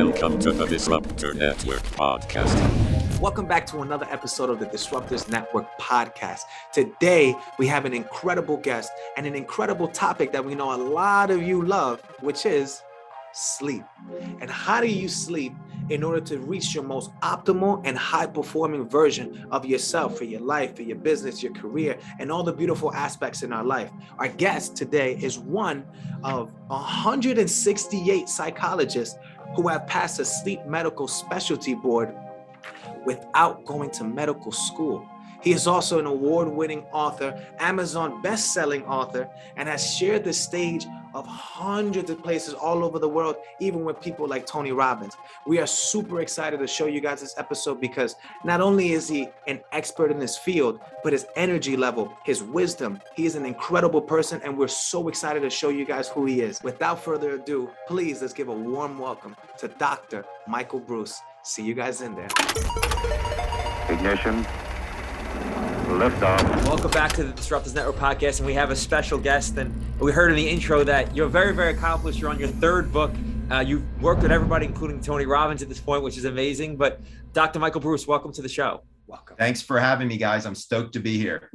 Welcome to the Disruptor Network podcast. Welcome back to another episode of the Disruptors Network podcast. Today, we have an incredible guest and an incredible topic that we know a lot of you love, which is sleep. And how do you sleep in order to reach your most optimal and high-performing version of yourself, for your life, for your business, your career, and all the beautiful aspects in our life? Our guest today is one of 168 psychologists who have passed a Sleep Medical Specialty board without going to medical school. He is also an award-winning author, Amazon best-selling author, and has shared the stage of hundreds of places all over the world, even with people like Tony Robbins. We are super excited to show you guys this episode because not only is he an expert in his field, but his energy level, his wisdom, he is an incredible person, and we're so excited to show you guys who he is. Without further ado, please let's give a warm welcome to Dr. Michael Breus. See you guys in there. Ignition. Liftoff. Welcome back to the Disruptors Network podcast, and we have a special guest. And we heard in the intro that you're very, very accomplished. You're on your third book. You've worked with everybody, including Tony Robbins at this point, which is amazing. But Dr. Michael Breus, welcome to the show. Welcome. Thanks for having me, guys. I'm stoked to be here.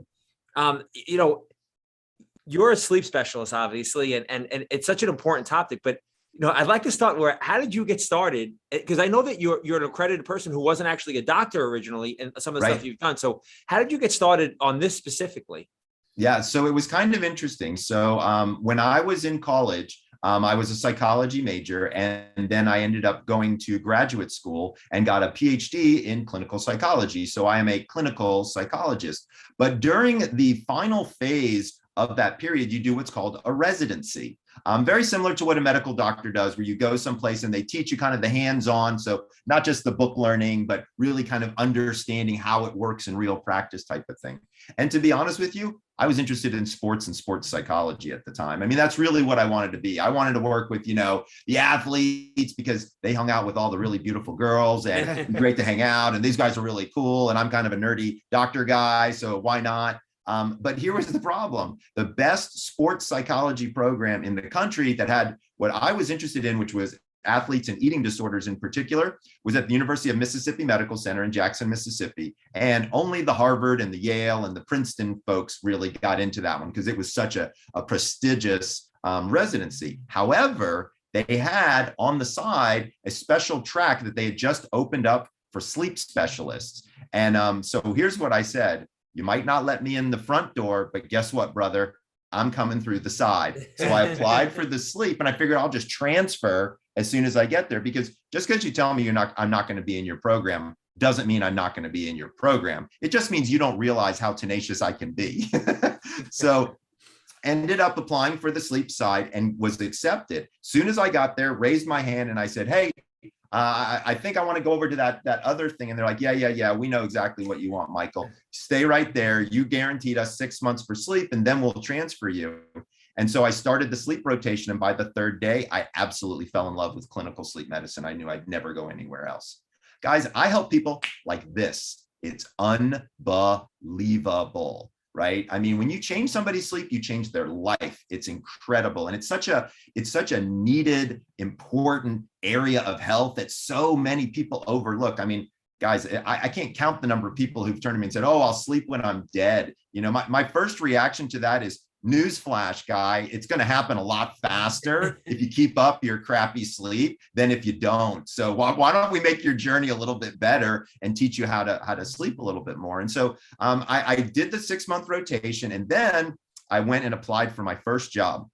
You're a sleep specialist, obviously, and it's such an important topic. But I'd like to start where, how did you get started? Because I know that you're an accredited person who wasn't actually a doctor originally, and some of the stuff you've done. So how did you get started on this specifically? Yeah, so it was kind of interesting. So when I was in college, I was a psychology major, and then I ended up going to graduate school and got a Ph.D. in clinical psychology. So I am a clinical psychologist. But during the final phase of that period, you do what's called a residency. Very similar to what a medical doctor does, where you go someplace and they teach you kind of the hands-on. So not just the book learning, but really kind of understanding how it works in real practice type of thing. And to be honest with you, I was interested in sports and sports psychology at the time. I mean, that's really what I wanted to be. I wanted to work with, the athletes, because they hung out with all the really beautiful girls and great to hang out. And these guys are really cool. And I'm kind of a nerdy doctor guy, so why not? But here was the problem. The best sports psychology program in the country that had what I was interested in, which was athletes and eating disorders in particular, was at the University of Mississippi Medical Center in Jackson, Mississippi. And only the Harvard and the Yale and the Princeton folks really got into that one because it was such a prestigious residency. However, they had on the side a special track that they had just opened up for sleep specialists. And so here's what I said. You might not let me in the front door, but guess what, brother? I'm coming through the side. So I applied for the sleep, and I figured I'll just transfer as soon as I get there, because just because you tell me I'm not going to be in your program doesn't mean I'm not going to be in your program. It just means you don't realize how tenacious I can be. So ended up applying for the sleep side and was accepted. Soon as I got there, raised my hand and I said, hey, I think I want to go over to that other thing. And they're like, yeah. We know exactly what you want, Michael. Stay right there. You guaranteed us 6 months for sleep, and then we'll transfer you. And so I started the sleep rotation. And by the third day, I absolutely fell in love with clinical sleep medicine. I knew I'd never go anywhere else. Guys, I help people like this. It's unbelievable. Right? I mean, when you change somebody's sleep, you change their life. It's incredible. And it's such a needed, important area of health that so many people overlook. I mean, guys, I can't count the number of people who've turned to me and said, oh, I'll sleep when I'm dead. My first reaction to that is, newsflash, guy, it's going to happen a lot faster if you keep up your crappy sleep than if you don't. So why don't we make your journey a little bit better and teach you how to sleep a little bit more? And so I did the 6-month rotation, and then I went and applied for my first job.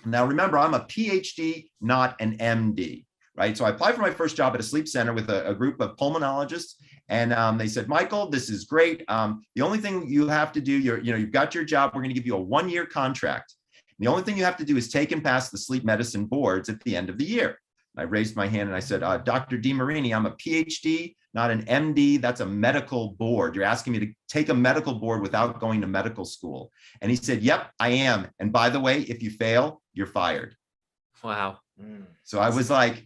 Now, remember, I'm a Ph.D., not an M.D., right? So I applied for my first job at a sleep center with a group of pulmonologists. And they said, Michael, this is great. The only thing you have to do, you've got your job. We're going to give you a 1-year contract. The only thing you have to do is take and pass the sleep medicine boards at the end of the year. I raised my hand and I said, Dr. DiMarini, I'm a PhD, not an MD. That's a medical board. You're asking me to take a medical board without going to medical school. And he said, yep, I am. And by the way, if you fail, you're fired. Wow. So I was like,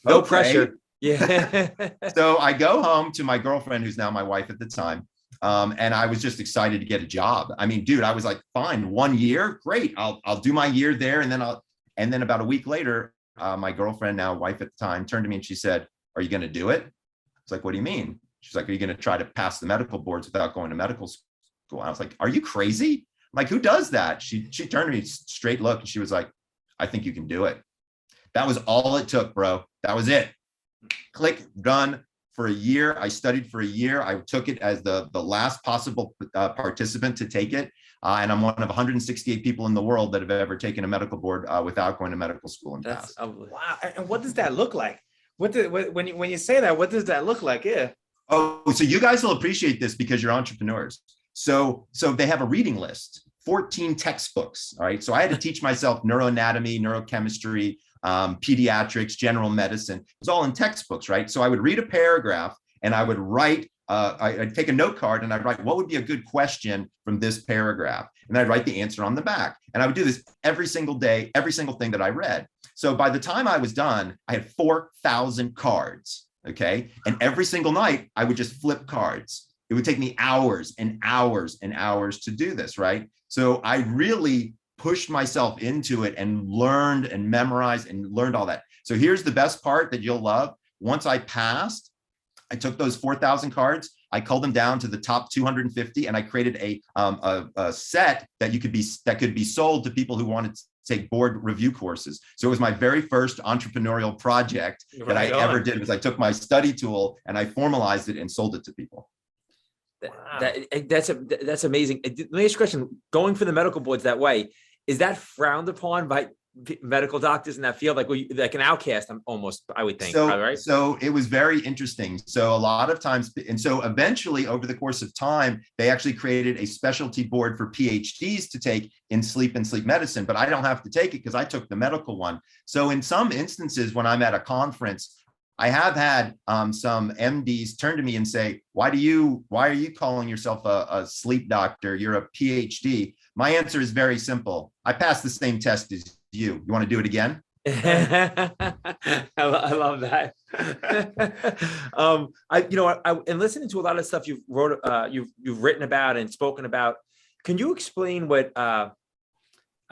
no okay. pressure. Yeah. So I go home to my girlfriend, who's now my wife at the time. And I was just excited to get a job. I mean, dude, I was like, fine, 1 year, great. I'll do my year there. And then about a week later, my girlfriend, now wife at the time, turned to me and she said, "Are you going to do it?" It's like, "What do you mean?" She's like, "Are you going to try to pass the medical boards without going to medical school?" I was like, "Are you crazy? Like, who does that?" She turned to me straight look and she was like, "I think you can do it." That was all it took, bro. That was it. Click, done. For a year, I studied for a year. I took it as the last possible participant to take it. And I'm one of 168 people in the world that have ever taken a medical board without going to medical school and passed. Wow. And what does that look like? When you say that, what does that look like? Yeah. Oh, so you guys will appreciate this because you're entrepreneurs. So they have a reading list, 14 textbooks. All right. So I had to teach myself neuroanatomy, neurochemistry, pediatrics, general medicine. It was all in textbooks, right? So I would read a paragraph and I would write, I'd take a note card and I'd write, what would be a good question from this paragraph? And I'd write the answer on the back. And I would do this every single day, every single thing that I read. So by the time I was done, I had 4,000 cards. Okay. And every single night I would just flip cards. It would take me hours and hours and hours to do this, right? So I really pushed myself into it and learned and memorized and learned all that. So here's the best part that you'll love. Once I passed, I took those 4,000 cards, I culled them down to the top 250, and I created a set that could be sold to people who wanted to take board review courses. So it was my very first entrepreneurial project that I ever did. Was I took my study tool and I formalized it and sold it to people. That's amazing. Let me ask you a question. Going for the medical boards that way, is that frowned upon by medical doctors in that field? Like an outcast, almost, I would think. Right? So it was very interesting. So a lot of times, and so eventually over the course of time, they actually created a specialty board for PhDs to take in sleep and sleep medicine, but I don't have to take it because I took the medical one. So in some instances, when I'm at a conference, I have had some MDs turn to me and say, why are you calling yourself a sleep doctor? You're a PhD. My answer is very simple. I passed the same test as you. You want to do it again? I love that. And listening to a lot of stuff you've written about and spoken about, can you explain what I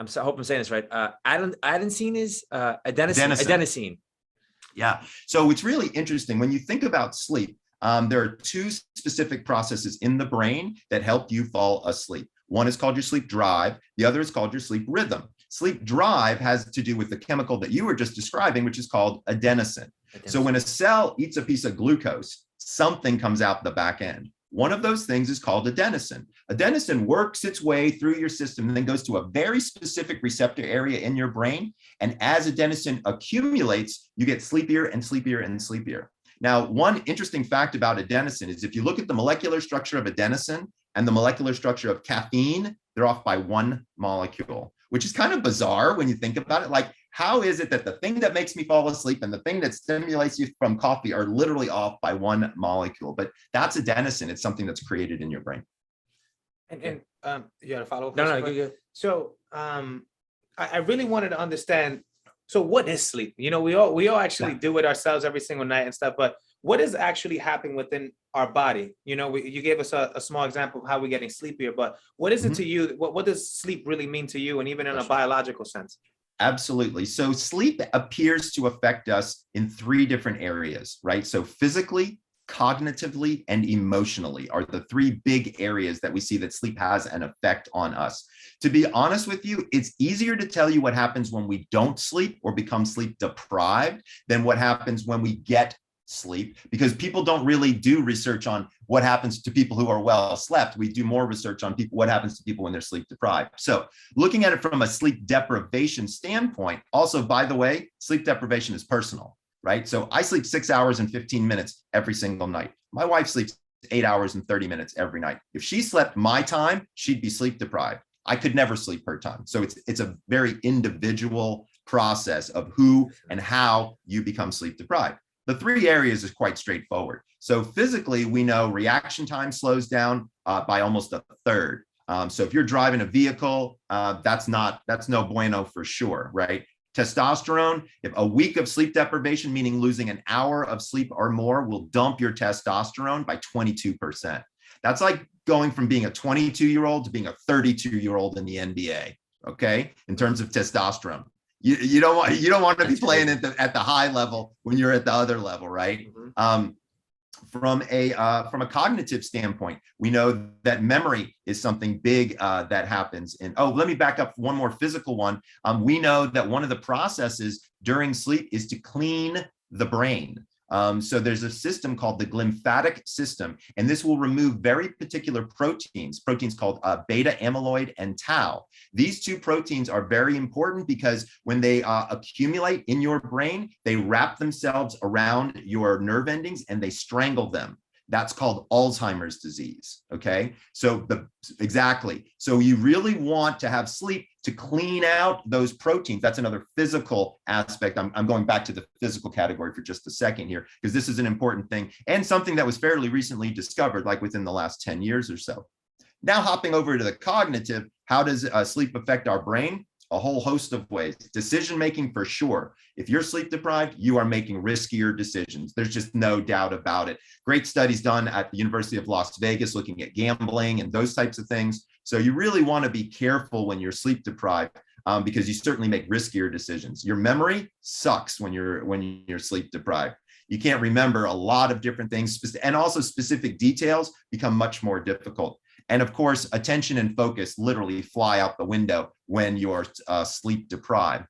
hope I'm saying this right? Adenosine is adenosine. Yeah. So it's really interesting when you think about sleep. There are two specific processes in the brain that help you fall asleep. One is called your sleep drive. The other is called your sleep rhythm. Sleep drive has to do with the chemical that you were just describing, which is called adenosine. So when a cell eats a piece of glucose, something comes out the back end. One of those things is called adenosine. Adenosine works its way through your system and then goes to a very specific receptor area in your brain. And as adenosine accumulates, you get sleepier and sleepier and sleepier. Now, one interesting fact about adenosine is if you look at the molecular structure of adenosine and the molecular structure of caffeine, they're off by one molecule, which is kind of bizarre when you think about it. Like, how is it that the thing that makes me fall asleep and the thing that stimulates you from coffee are literally off by one molecule? But that's adenosine. It's something that's created in your brain. And you got to follow up? No, good. So I really wanted to understand, so what is sleep? You know, we all actually do it ourselves every single night and stuff, but what is actually happening within our body? You know, you gave us a small example of how we're getting sleepier, but what is it to you? What does sleep really mean to you? And even in a biological sense? Absolutely. So sleep appears to affect us in three different areas, right? So physically, cognitively, and emotionally are the three big areas that we see that sleep has an effect on us. To be honest with you, it's easier to tell you what happens when we don't sleep or become sleep deprived than what happens when we get sleep, because people don't really do research on what happens to people who are well slept. We do more research on what happens to people when they're sleep deprived. So looking at it from a sleep deprivation standpoint, also, by the way, sleep deprivation is personal, right? So I sleep 6 hours and 15 minutes every single night. My wife sleeps 8 hours and 30 minutes every night. If she slept my time, she'd be sleep deprived. I could never sleep her time. So it's a very individual process of who and how you become sleep deprived. The three areas is quite straightforward. So physically, we know reaction time slows down by almost a third. So if you're driving a vehicle, that's no bueno for sure, right? Testosterone, if a week of sleep deprivation, meaning losing an hour of sleep or more, will dump your testosterone by 22%. That's like going from being a 22-year-old to being a 32-year-old in the NBA, okay, in terms of testosterone. You don't want to be playing at the high level when you're at the other level, right? Mm-hmm. From a cognitive standpoint, we know that memory is something big that happens. And let me back up one more physical one. We know that one of the processes during sleep is to clean the brain. So there's a system called the glymphatic system, and this will remove very particular proteins called beta amyloid and tau. These two proteins are very important because when they accumulate in your brain, they wrap themselves around your nerve endings and they strangle them. That's called Alzheimer's disease. Okay. So exactly. So you really want to have sleep to clean out those proteins. That's another physical aspect. I'm going back to the physical category for just a second here, because this is an important thing and something that was fairly recently discovered, like within the last 10 years or so. Now, hopping over to the cognitive, how does sleep affect our brain? A whole host of ways. Decision-making, for sure. If you're sleep deprived, you are making riskier decisions. There's just no doubt about it. Great studies done at the University of Las Vegas looking at gambling and those types of things. So you really want to be careful when you're sleep deprived because you certainly make riskier decisions. Your memory sucks when you're sleep deprived. You can't remember a lot of different things, and also specific details become much more difficult. And of course, attention and focus literally fly out the window when you're sleep deprived.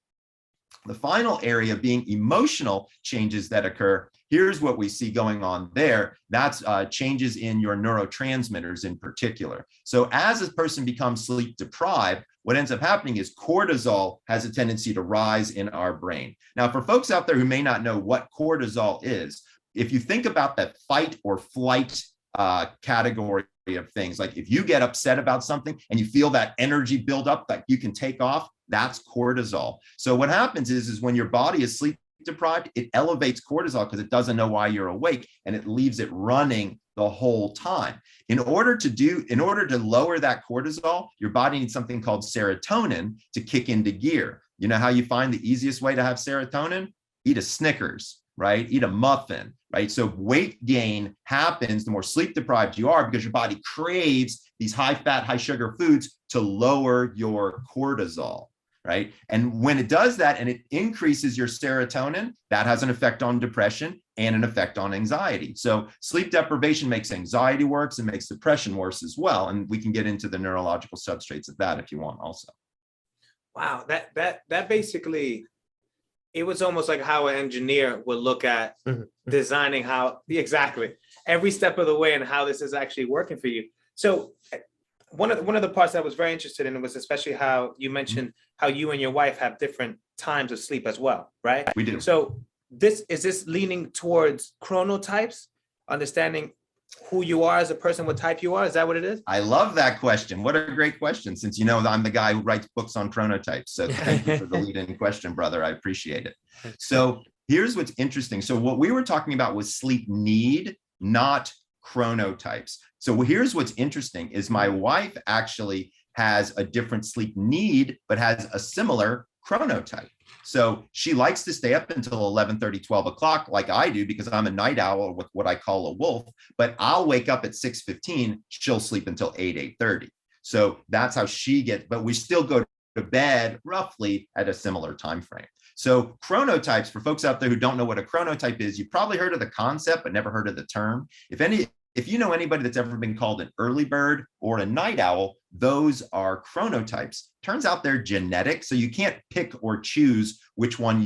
The final area being emotional changes that occur. Here's what we see going on there. That's changes in your neurotransmitters in particular. So as a person becomes sleep deprived, what ends up happening is cortisol has a tendency to rise in our brain. Now, for folks out there who may not know what cortisol is, if you think about that fight or flight category of things, like if you get upset about something and you feel that energy build up that you can take off, that's cortisol. So what happens is when your body is sleep deprived, it elevates cortisol because it doesn't know why you're awake, and it leaves it running the whole time. In order to lower that cortisol, your body needs something called serotonin to kick into gear. You know how you find the easiest way to have serotonin? Eat a Snickers, right? Eat a muffin, right? So weight gain happens the more sleep deprived you are, because your body craves these high fat, high sugar foods to lower your cortisol, right? And when it does that and it increases your serotonin, that has an effect on depression and an effect on anxiety. So sleep deprivation makes anxiety worse and makes depression worse as well. And we can get into the neurological substrates of that if you want also. Wow, that basically, it was almost like how an engineer would look at designing how exactly every step of the way and how this is actually working for you. So one of the parts that I was very interested in was especially how you mentioned how you and your wife have different times of sleep as well, right? We do. So is this leaning towards chronotypes, understanding who you are as a person, what type you are? Is that what it is? I love that question. What a great question, since you know I'm the guy who writes books on chronotypes. So thank you for the lead-in question, brother. I appreciate it. So here's what's interesting. So what we were talking about was sleep need, not chronotypes. So here's what's interesting is my wife actually has a different sleep need, but has a similar chronotype. So she likes to stay up until 11:30, 12 o'clock like I do, because I'm a night owl with what I call a wolf, but I'll wake up at 6:15, she'll sleep until 8:30. So that's how she gets, but we still go to bed roughly at a similar time frame. So chronotypes, for folks out there who don't know what a chronotype is, you've probably heard of the concept, but never heard of the term. If you know anybody that's ever been called an early bird or a night owl, those are chronotypes. Turns out they're genetic, so you can't pick or choose which one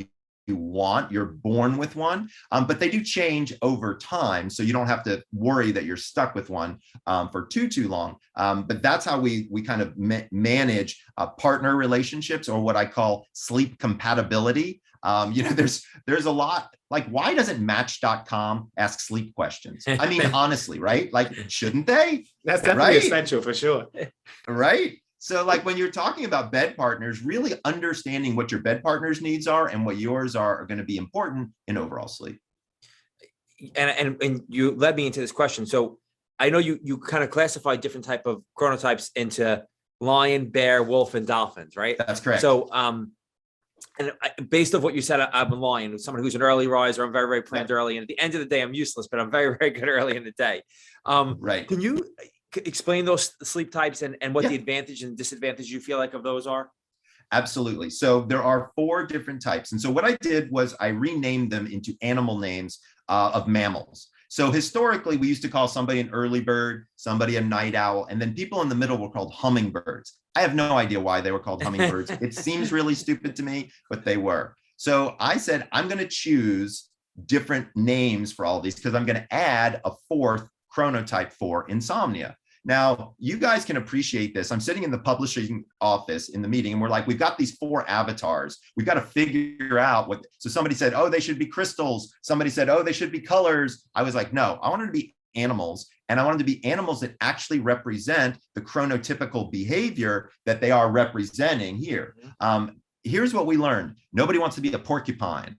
you want. You're born with one, but they do change over time, so you don't have to worry that you're stuck with one for too long. But that's how we kind of manage partner relationships, or what I call sleep compatibility. There's a lot, like, why doesn't Match.com ask sleep questions? I mean, honestly, right? Like, shouldn't they? That's definitely essential for sure. Right. So like when you're talking about bed partners, really understanding what your bed partner's needs are and what yours are going to be important in overall sleep. And you led me into this question. So I know you kind of classify different type of chronotypes into lion, bear, wolf, and dolphins, right? That's correct. So based on what you said, I'm a lion, someone who's an early riser. I'm very, very planned early. And at the end of the day, I'm useless, but I'm very, very good early in the day. Right. Can you explain those sleep types and what the advantage and disadvantage you feel like of those are? Absolutely. So there are 4 different types. And so what I did was I renamed them into animal names of mammals. So historically, we used to call somebody an early bird, somebody a night owl, and then people in the middle were called hummingbirds. I have no idea why they were called hummingbirds. It seems really stupid to me, but they were. So I said, I'm going to choose different names for all of these because I'm going to add a 4th chronotype for insomnia. Now, you guys can appreciate this. I'm sitting in the publishing office in the meeting, and we're like, we've got these 4 avatars. We've got to figure out what. So somebody said, oh, they should be crystals. Somebody said, oh, they should be colors. I was like, no, I wanted to be animals. And I wanted to be animals that actually represent the chronotypical behavior that they are representing here. Here's what we learned. Nobody wants to be a porcupine.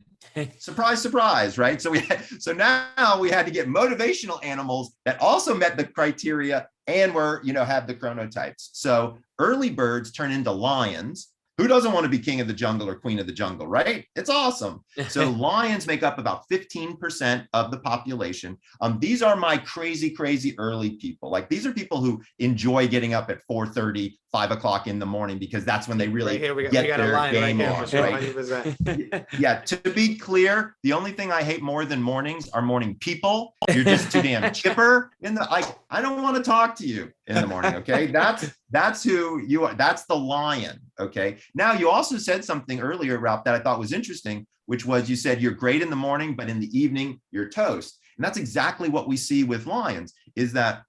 Surprise, surprise, right? So now we had to get motivational animals that also met the criteria and were, have the chronotypes. So early birds turn into lions. Who doesn't want to be king of the jungle or queen of the jungle, right? It's awesome. So lions make up about 15% of the population. These are my crazy, crazy early people. Like these are people who enjoy getting up at 4:30, 5 o'clock in the morning because that's when they really get their game on. Right? Yeah. To be clear, the only thing I hate more than mornings are morning people. You're just too damn chipper I don't want to talk to you in the morning. Okay. That's who you are. That's the lion. Okay. Now you also said something earlier, Ralph, that I thought was interesting, which was you said you're great in the morning, but in the evening you're toast. And that's exactly what we see with lions is that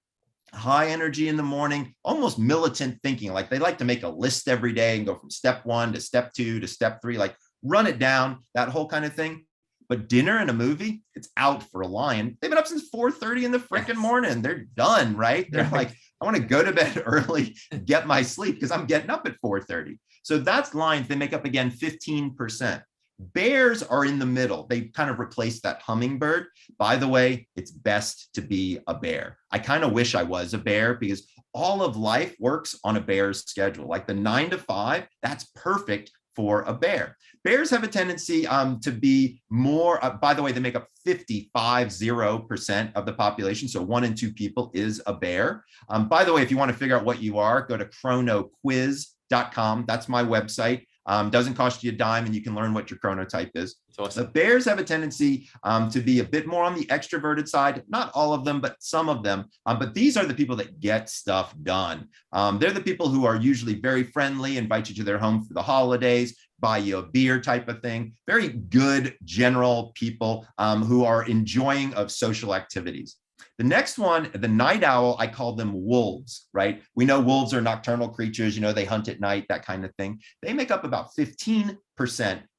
high energy in the morning, almost militant thinking. Like they like to make a list every day and go from step 1 to step 2 to step 3, like run it down, that whole kind of thing. But dinner and a movie, it's out for a lion. They've been up since 4:30 in the freaking morning. They're done, right? They're like, I want to go to bed early, get my sleep because I'm getting up at 4:30. So that's lions. They make up again 15%. Bears are in the middle. They kind of replaced that hummingbird. By the way, it's best to be a bear. I kind of wish I was a bear because all of life works on a bear's schedule. Like the 9 to 5, that's perfect for a bear. Bears have a tendency to be more, by the way, they make up 55% of the population. So 1 in 2 people is a bear. By the way, if you want to figure out what you are, go to chronoquiz.com. That's my website. Doesn't cost you a dime and you can learn what your chronotype is. Awesome. The bears have a tendency to be a bit more on the extroverted side. Not all of them, but some of them. But these are the people that get stuff done. They're the people who are usually very friendly, invite you to their home for the holidays, buy you a beer type of thing. Very good general people who are enjoying of social activities. The next one, the night owl, I call them wolves, right? We know wolves are nocturnal creatures, they hunt at night, that kind of thing. They make up about 15%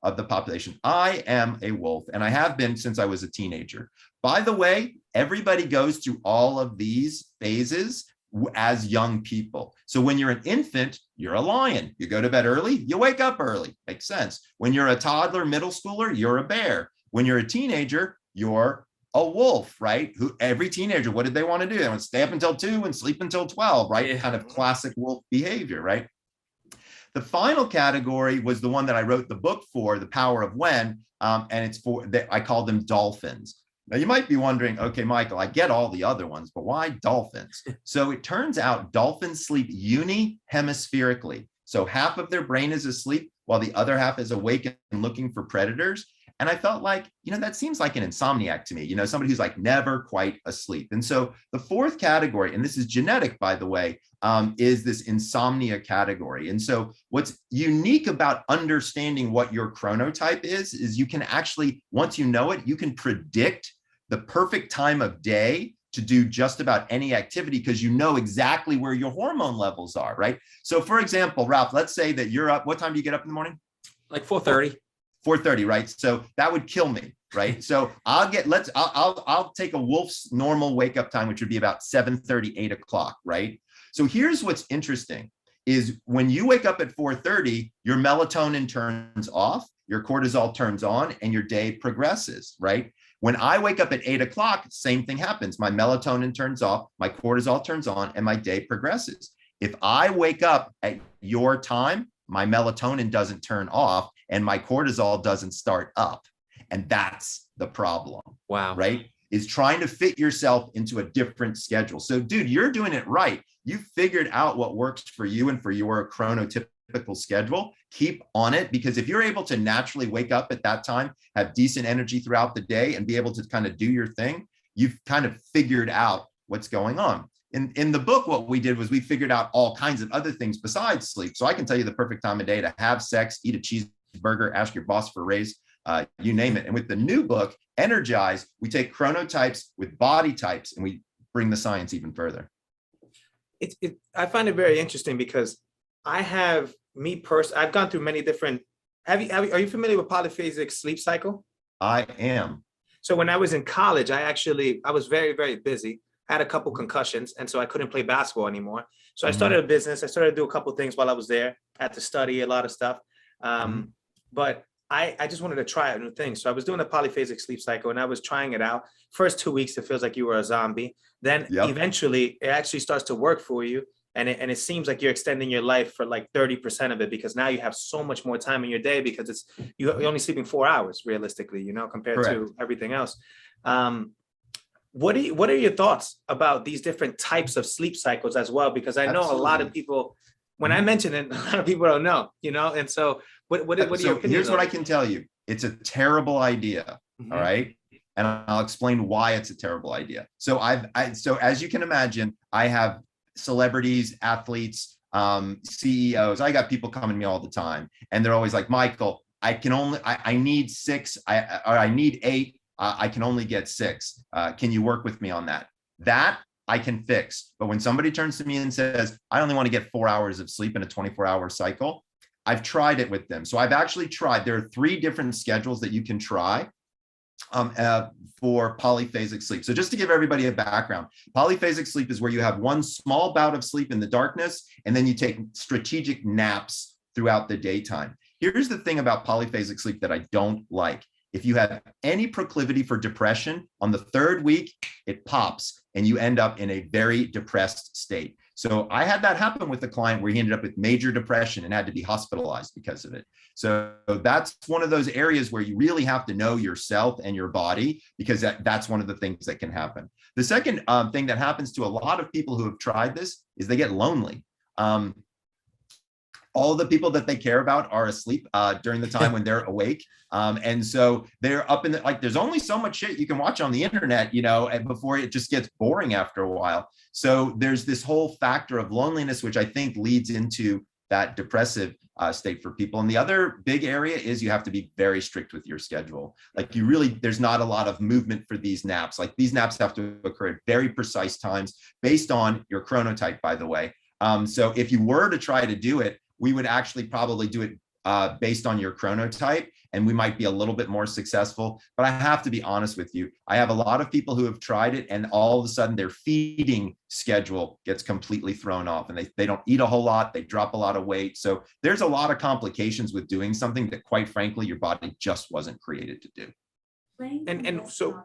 of the population. I am a wolf, and I have been since I was a teenager. By the way, everybody goes through all of these phases as young people. So when you're an infant, you're a lion. You go to bed early, you wake up early. Makes sense. When you're a toddler, middle schooler, you're a bear. When you're a teenager, you're a wolf, right? Who every teenager, what did they want to do? They want to stay up until 2 and sleep until 12, right? Yeah. Kind of classic wolf behavior, right? The final category was the one that I wrote the book for, The Power of When, and it's I call them dolphins. Now you might be wondering, okay, Michael, I get all the other ones, but why dolphins? So it turns out dolphins sleep unihemispherically. So half of their brain is asleep while the other half is awake and looking for predators. And I felt like, that seems like an insomniac to me, somebody who's like never quite asleep. And so the 4th category, and this is genetic, by the way, is this insomnia category. And so what's unique about understanding what your chronotype is you can actually, once you know it, you can predict the perfect time of day to do just about any activity because you know exactly where your hormone levels are, right? So for example, Ralph, let's say that you're up. What time do you get up in the morning? Like 4:30. 4:30, right? So that would kill me, right? So I'll take a wolf's normal wake up time, which would be about 7:30, 8 o'clock, right? So here's what's interesting is when you wake up at 4:30, your melatonin turns off, your cortisol turns on, and your day progresses, right? When I wake up at 8 o'clock, same thing happens. My melatonin turns off, my cortisol turns on, and my day progresses. If I wake up at your time, my melatonin doesn't turn off and my cortisol doesn't start up. And that's the problem. Wow. Right? Is trying to fit yourself into a different schedule. So dude, you're doing it right. You figured out what works for you and for your chronotypical chronotypical schedule, keep on it, because if you're able to naturally wake up at that time, have decent energy throughout the day, and be able to kind of do your thing, you've kind of figured out what's going on. In the book, what we did was we figured out all kinds of other things besides sleep. So I can tell you the perfect time of day to have sex, eat a cheeseburger, ask your boss for a raise, you name it. And with the new book, Energize, we take chronotypes with body types and we bring the science even further. I find it very interesting because I've gone through many different, are you familiar with polyphasic sleep cycle? I am. So when I was in college, I was very, very busy. I had a couple concussions, and so I couldn't play basketball anymore. So I started a business. I started to do a couple things while I was there. I had to study a lot of stuff. But I just wanted to try out new things. So I was doing the polyphasic sleep cycle, and I was trying it out. First 2 weeks, it feels like you were a zombie. Then eventually it actually starts to work for you. And it seems like you're extending your life for like 30% of it, because now you have so much more time in your day, because you're only sleeping 4 hours realistically, compared to everything else. What are your thoughts about these different types of sleep cycles as well? Because I know a lot of people, when I mention it, a lot of people don't know, and so what are your opinions? Here's what I can tell you. It's a terrible idea. All right. And I'll explain why it's a terrible idea. So so as you can imagine, I have celebrities, athletes, CEOs. I got people coming to me all the time, and they're always like, Michael, I need 6, I need 8. I can only get 6. Can you work with me on that? That I can fix. But when somebody turns to me and says, I only want to get 4 hours of sleep in a 24-hour cycle, I've tried it with them. So I've actually tried. There are 3 different schedules that you can try for polyphasic sleep. So just to give everybody a background, polyphasic sleep is where you have one small bout of sleep in the darkness, and then you take strategic naps throughout the daytime. Here's the thing about polyphasic sleep that I don't like. If you have any proclivity for depression, on the 3rd week, it pops and you end up in a very depressed state. So I had that happen with a client where he ended up with major depression and had to be hospitalized because of it. So that's one of those areas where you really have to know yourself and your body, because that's one of the things that can happen. The second thing that happens to a lot of people who have tried this is they get lonely. All the people that they care about are asleep during the time when they're awake. And so they're up in there's only so much shit you can watch on the internet, and before it just gets boring after a while. So there's this whole factor of loneliness, which I think leads into that depressive state for people. And the other big area is you have to be very strict with your schedule. There's not a lot of movement for these naps. Like, these naps have to occur at very precise times based on your chronotype, by the way. So if you were to try to do it, we would actually probably do it based on your chronotype, and we might be a little bit more successful. But I have to be honest with you. I have a lot of people who have tried it, and all of a sudden their feeding schedule gets completely thrown off, and they don't eat a whole lot. They drop a lot of weight. So there's a lot of complications with doing something that, quite frankly, your body just wasn't created to do. And so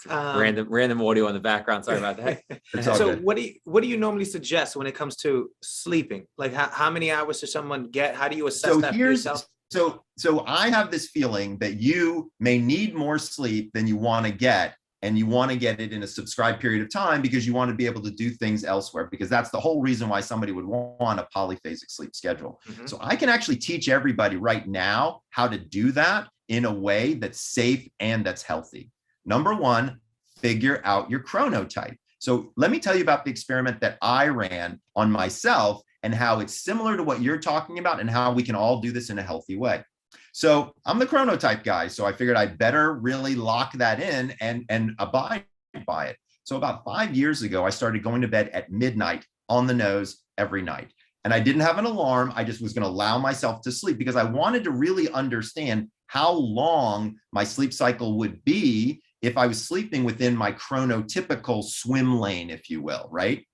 random audio in the background. Sorry about that. So what do you normally suggest when it comes to sleeping? Like, how many hours does someone get? How do you assess that for yourself? So I have this feeling that you may need more sleep than you want to get, and you want to get it in a subscribed period of time because you want to be able to do things elsewhere, because that's the whole reason why somebody would want a polyphasic sleep schedule. So I can actually teach everybody right now how to do that in a way that's safe and that's healthy. Number 1, figure out your chronotype. So let me tell you about the experiment that I ran on myself and how it's similar to what you're talking about and how we can all do this in a healthy way. So I'm the chronotype guy, so I figured I'd better really lock that in and abide by it. So about 5 years ago, I started going to bed at midnight on the nose every night. And I didn't have an alarm. I just was going to allow myself to sleep because I wanted to really understand how long my sleep cycle would be if I was sleeping within my chronotypical swim lane, if you will, right?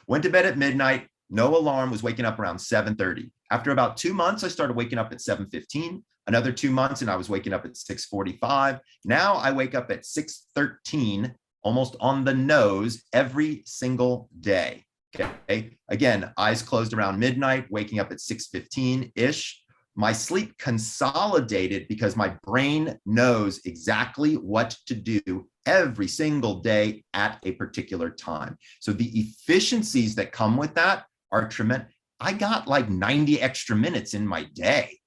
Went to bed at midnight, no alarm, was waking up around 7:30. After about 2 months, I started waking up at 7:15. Another 2 months, and I was waking up at 6:45. Now I wake up at 6:13, almost on the nose every single day. Okay. Again, eyes closed around midnight, waking up at 6:15-ish. my sleep consolidated because my brain knows exactly what to do every single day at a particular time. So the efficiencies that come with that are tremendous. I got like 90 extra minutes in my day,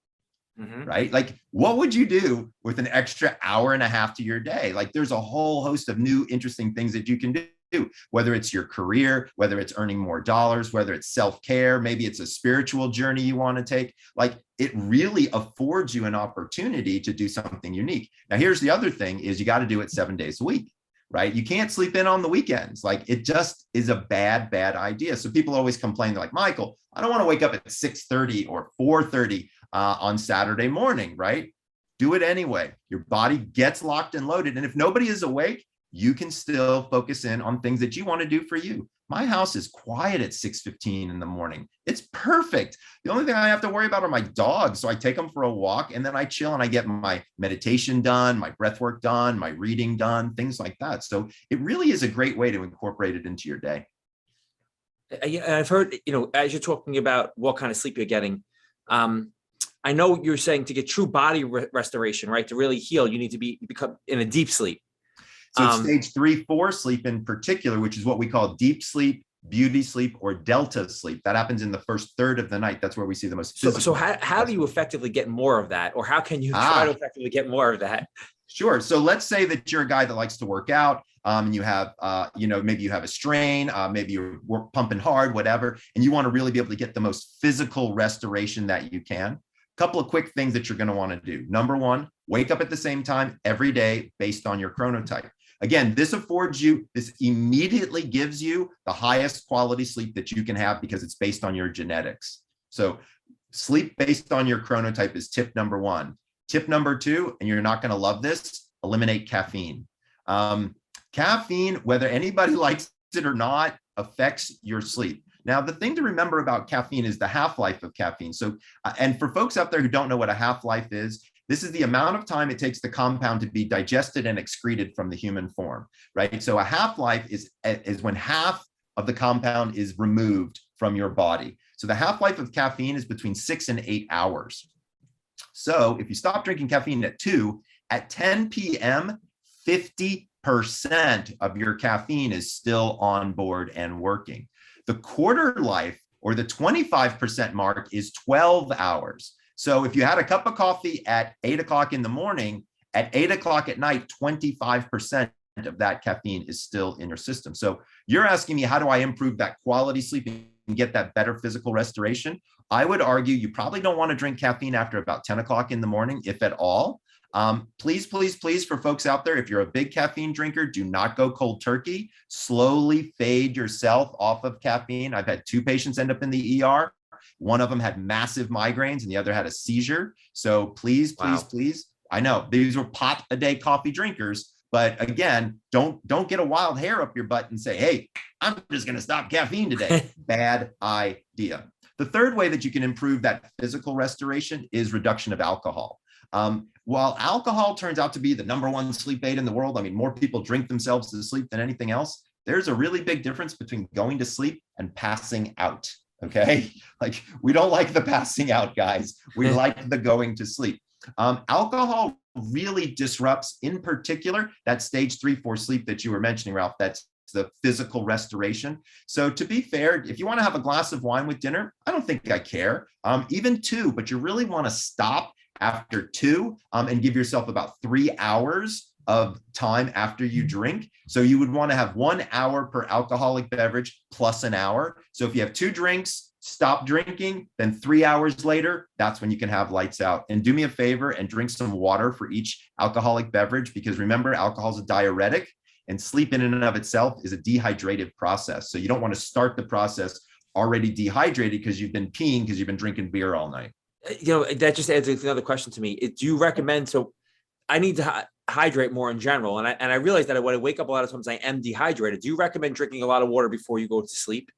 right? Like, what would you do with an extra hour and a half to your day? Like, there's a whole host of new interesting things that you can do, whether it's your career, whether it's earning more dollars, whether it's self-care, maybe it's a spiritual journey you want to take. Like, it really affords you an opportunity to do something unique. Now, here's the other thing is you got to do it 7 days a week, right? You can't sleep in on the weekends. Like, it just is a bad idea. So people always complain, they're like, Michael, I don't want to wake up at 6:30 or 4:30 on Saturday morning, right? Do it anyway. Your body gets locked and loaded. And if nobody is awake, you can still focus in on things that you want to do for you. My house is quiet at 6:15 in the morning. It's perfect. The only thing I have to worry about are my dogs. So I take them for a walk and then I chill and I get my meditation done, my breath work done, my reading done, things like that. So it really is a great way to incorporate it into your day. Yeah, I've heard, as you're talking about what kind of sleep you're getting, I know you're saying to get true body restoration, right? To really heal, you need to become in a deep sleep. So it's stage 3-4 sleep in particular, which is what we call deep sleep, beauty sleep, or delta sleep. That happens in the first third of the night. That's where we see the most. So how do you effectively get more of that? Or how can you try to effectively get more of that? Sure. So let's say that you're a guy that likes to work out, and you have, maybe you have a strain, maybe you're pumping hard, whatever, and you want to really be able to get the most physical restoration that you can. Couple of quick things that you're going to want to do. Number one, wake up at the same time every day based on your chronotype. Again, this immediately gives you the highest quality sleep that you can have because it's based on your genetics. So sleep based on your chronotype is tip number one. Tip number two, and you're not going to love this, eliminate caffeine. Caffeine, whether anybody likes it or not, affects your sleep. Now, the thing to remember about caffeine is the half-life of caffeine. So, and for folks out there who don't know what a half-life is, this is the amount of time it takes the compound to be digested and excreted from the human form, right? So a half-life is when half of the compound is removed from your body. So the half-life of caffeine is between 6 and 8 hours. So if you stop drinking caffeine at 2, at 10 p.m., 50% of your caffeine is still on board and working. The quarter life, or the 25% mark, is 12 hours. So if you had a cup of coffee at 8 o'clock in the morning, at 8 o'clock at night, 25% of that caffeine is still in your system. So you're asking me, how do I improve that quality sleep and get that better physical restoration? I would argue you probably don't want to drink caffeine after about 10 o'clock in the morning, if at all. Please, for folks out there, if you're a big caffeine drinker, do not go cold turkey. Slowly fade yourself off of caffeine. I've had 2 patients end up in the ER. One of them had massive migraines and the other had a seizure. So please, I know these were pot a day coffee drinkers, but again, don't get a wild hair up your butt and say, hey, I'm just going to stop caffeine today. Bad idea. The third way that you can improve that physical restoration is reduction of alcohol. While alcohol turns out to be the #1 sleep aid in the world, I mean, more people drink themselves to sleep than anything else. There's a really big difference between going to sleep and passing out. Okay. Like, we don't like the passing out, guys. We like the going to sleep. Alcohol really disrupts, in particular, that stage 3-4 sleep that you were mentioning, Ralph. That's the physical restoration. So to be fair, if you want to have a glass of wine with dinner, I don't think I care. Even 2, but you really want to stop after 2 and give yourself about 3 hours of time after you drink. So you would want to have 1 hour per alcoholic beverage plus an hour. So if you have 2 drinks, stop drinking, then 3 hours later, that's when you can have lights out. And do me a favor and drink some water for each alcoholic beverage, because remember, alcohol is a diuretic and sleep in and of itself is a dehydrative process. So you don't want to start the process already dehydrated because you've been peeing because you've been drinking beer all night. That just adds another question to me. Do you recommend, so I need to hydrate more in general. And I realize that when I wake up a lot of times, I am dehydrated. Do you recommend drinking a lot of water before you go to sleep?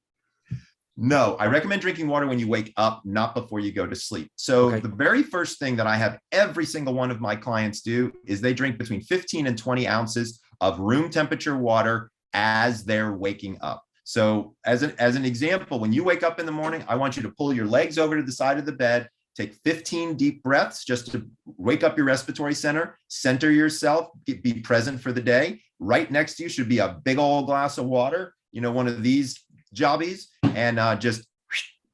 No, I recommend drinking water when you wake up, not before you go to sleep. So The very first thing that I have every single one of my clients do is they drink between 15 and 20 ounces of room temperature water as they're waking up. So as an example, when you wake up in the morning, I want you to pull your legs over to the side of the bed take 15 deep breaths just to wake up your respiratory center yourself, be present for the day. Right next to you should be a big old glass of water, one of these jobbies, and just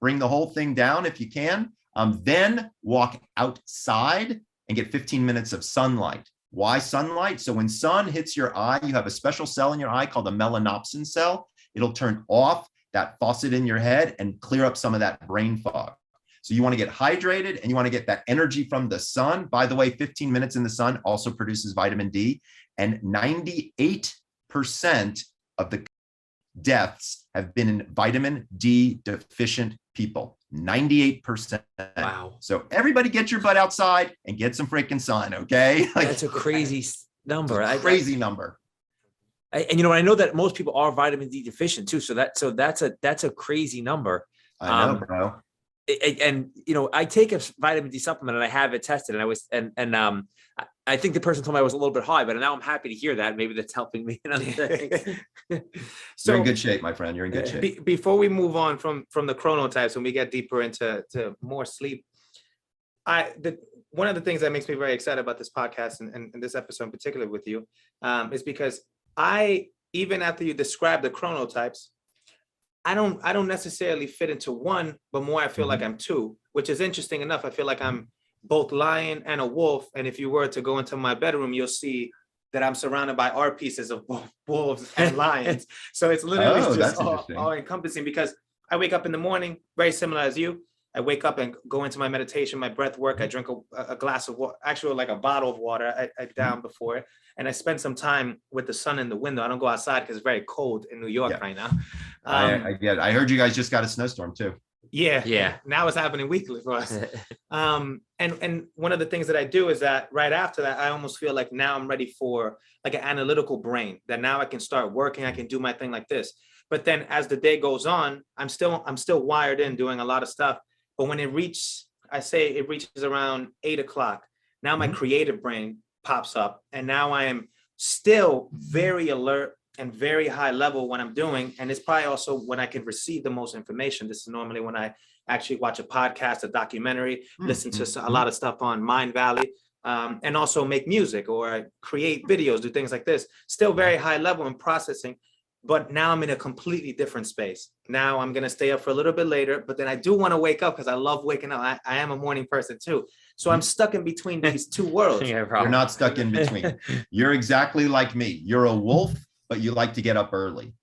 bring the whole thing down if you can. Then walk outside and get 15 minutes of sunlight. Why sunlight? So when sun hits your eye, you have a special cell in your eye called a melanopsin cell. It'll turn off that faucet in your head and clear up some of that brain fog. So you want to get hydrated and you want to get that energy from the sun. By the way, 15 minutes in the sun also produces vitamin D, and 98% of the deaths have been in vitamin D deficient people. 98%. Wow. So everybody get your butt outside and get some freaking sun, okay? That's a crazy number. Crazy number. And I know that most people are vitamin D deficient too. So that's a crazy number. I know, bro. And I take a vitamin D supplement and I have it tested, and I think the person told me I was a little bit high, but now I'm happy to hear that. Maybe that's helping me in other things. So you're in good shape, my friend. You're in good shape. Before we move on from the chronotypes, when we get deeper into more sleep, one of the things that makes me very excited about this podcast and this episode in particular with you is because even after you describe the chronotypes, I don't necessarily fit into one, but more I feel like I'm two, which is interesting enough. I feel like I'm both lion and a wolf. And if you were to go into my bedroom, you'll see that I'm surrounded by art pieces of both wolves and lions. So it's literally just all encompassing, because I wake up in the morning, very similar as you. I wake up and go into my meditation, my breath work. I drink a glass of water, actually like a bottle of water. I down before it. And I spend some time with the sun in the window. I don't go outside because it's very cold in New York right now. I get it. I heard you guys just got a snowstorm too. Yeah. Now it's happening weekly for us. And one of the things that I do is that right after that, I almost feel like now I'm ready for like an analytical brain, that now I can start working. I can do my thing like this. But then as the day goes on, I'm still wired in doing a lot of stuff. But when it reaches around 8 o'clock, now my creative brain pops up, and now I am still very alert and very high level when I'm doing. And it's probably also when I can receive the most information. This is normally when I actually watch a podcast, a documentary, listen to a lot of stuff on Mind Valley, and also make music or create videos, do things like this. Still very high level in processing. But now I'm in a completely different space. Now I'm going to stay up for a little bit later, but then I do want to wake up because I love waking up. I am a morning person too. So I'm stuck in between these two worlds. You're not stuck in between. You're exactly like me. You're a wolf, but you like to get up early.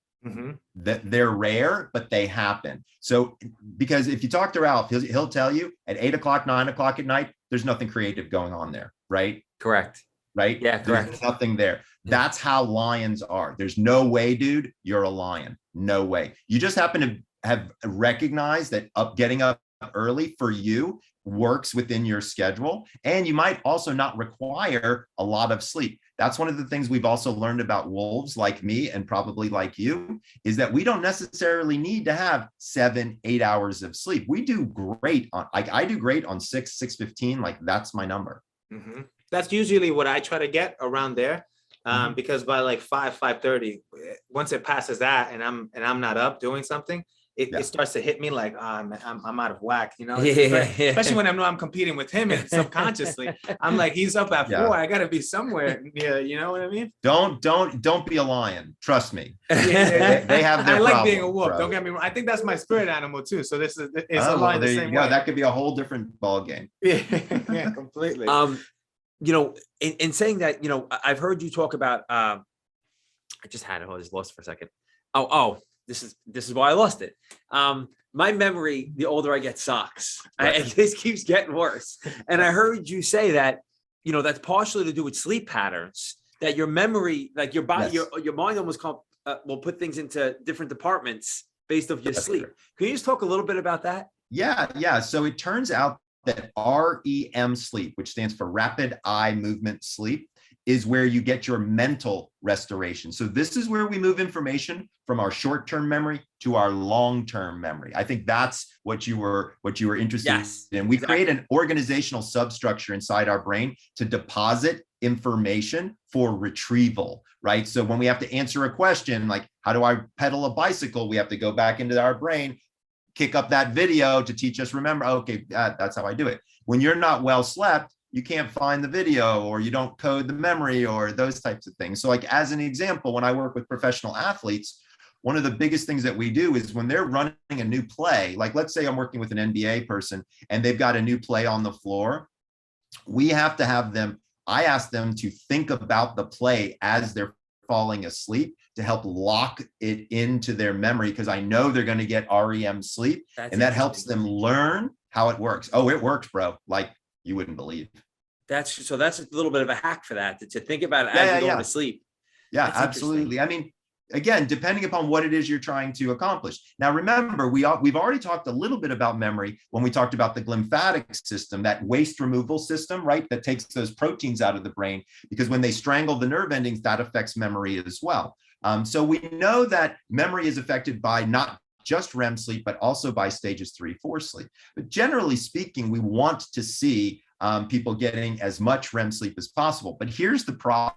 They're rare, but they happen. So because if you talk to Ralph, he'll tell you at 8 o'clock, 9 o'clock at night, there's nothing creative going on there, right? Correct. Right? Yeah, correct. There's nothing there. That's how lions are. There's no way, dude, you're a lion. No way. You just happen to have recognized that getting up early for you works within your schedule. And you might also not require a lot of sleep. That's one of the things we've also learned about wolves like me and probably like you, is that we don't necessarily need to have 7-8 hours of sleep. We do great on, like I do great on 6:15. Like that's my number. That's usually what I try to get around there. Because by like 5:30, once it passes that and I'm not up doing something, it starts to hit me like, I'm out of whack, especially when I know I'm competing with him, and subconsciously I'm like, he's up at 4. I gotta be somewhere. Yeah, you know what I mean? Don't be a lion. Trust me. They have their I like problems, being a wolf. bro. Don't get me wrong. I think that's my spirit animal too. So this is Oh, a lion the same way. That could be a whole different ball game. Yeah, completely. In saying that, I've heard you talk about, I just had it. I just lost it for a second. This is why I lost it. My memory, the older I get, sucks. This keeps getting worse. And I heard you say that, that's partially to do with sleep patterns, that your memory, like your body, your mind almost will put things into different departments based off your sleep. Correct. Can you just talk a little bit about that? Yeah. So it turns out that REM sleep, which stands for rapid eye movement sleep, is where you get your mental restoration. So this is where we move information from our short-term memory to our long-term memory. I think that's what you were interested in. We create an organizational substructure inside our brain to deposit information for retrieval, right? So when we have to answer a question, like how do I pedal a bicycle? We have to go back into our brain, kick up that video to teach us, remember, okay, that's how I do it. When you're not well slept, you can't find the video, or you don't code the memory, or those types of things. So like, as an example, when I work with professional athletes, one of the biggest things that we do is when they're running a new play, like let's say I'm working with an NBA person and they've got a new play on the floor, we have to have them, I ask them to think about the play as they're falling asleep to help lock it into their memory, because I know they're going to get REM sleep. And that helps them learn how it works. Oh, it works, bro. Like you wouldn't believe. That's a little bit of a hack for that, to think about it as you're going to sleep. Yeah, absolutely. I mean, again, depending upon what it is you're trying to accomplish. Now, remember, we've already talked a little bit about memory when we talked about the glymphatic system, that waste removal system, right? That takes those proteins out of the brain, because when they strangle the nerve endings, that affects memory as well. So we know that memory is affected by not just REM sleep, but also by stages 3, 4 sleep. But generally speaking, we want to see people getting as much REM sleep as possible. But here's the problem,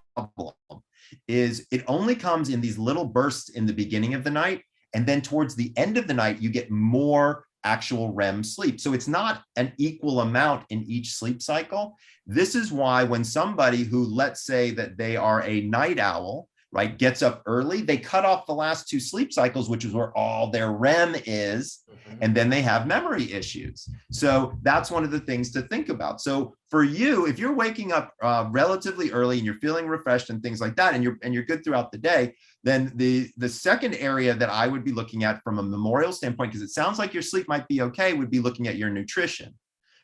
is it only comes in these little bursts in the beginning of the night. And then towards the end of the night, you get more actual REM sleep. So it's not an equal amount in each sleep cycle. This is why when somebody who, let's say that they are a night owl, right, gets up early, they cut off the last 2 sleep cycles, which is where all their REM is, and then they have memory issues. So that's one of the things to think about. So for you, if you're waking up relatively early and you're feeling refreshed and things like that, and you're good throughout the day, then the second area that I would be looking at from a memorial standpoint, because it sounds like your sleep might be okay, would be looking at your nutrition.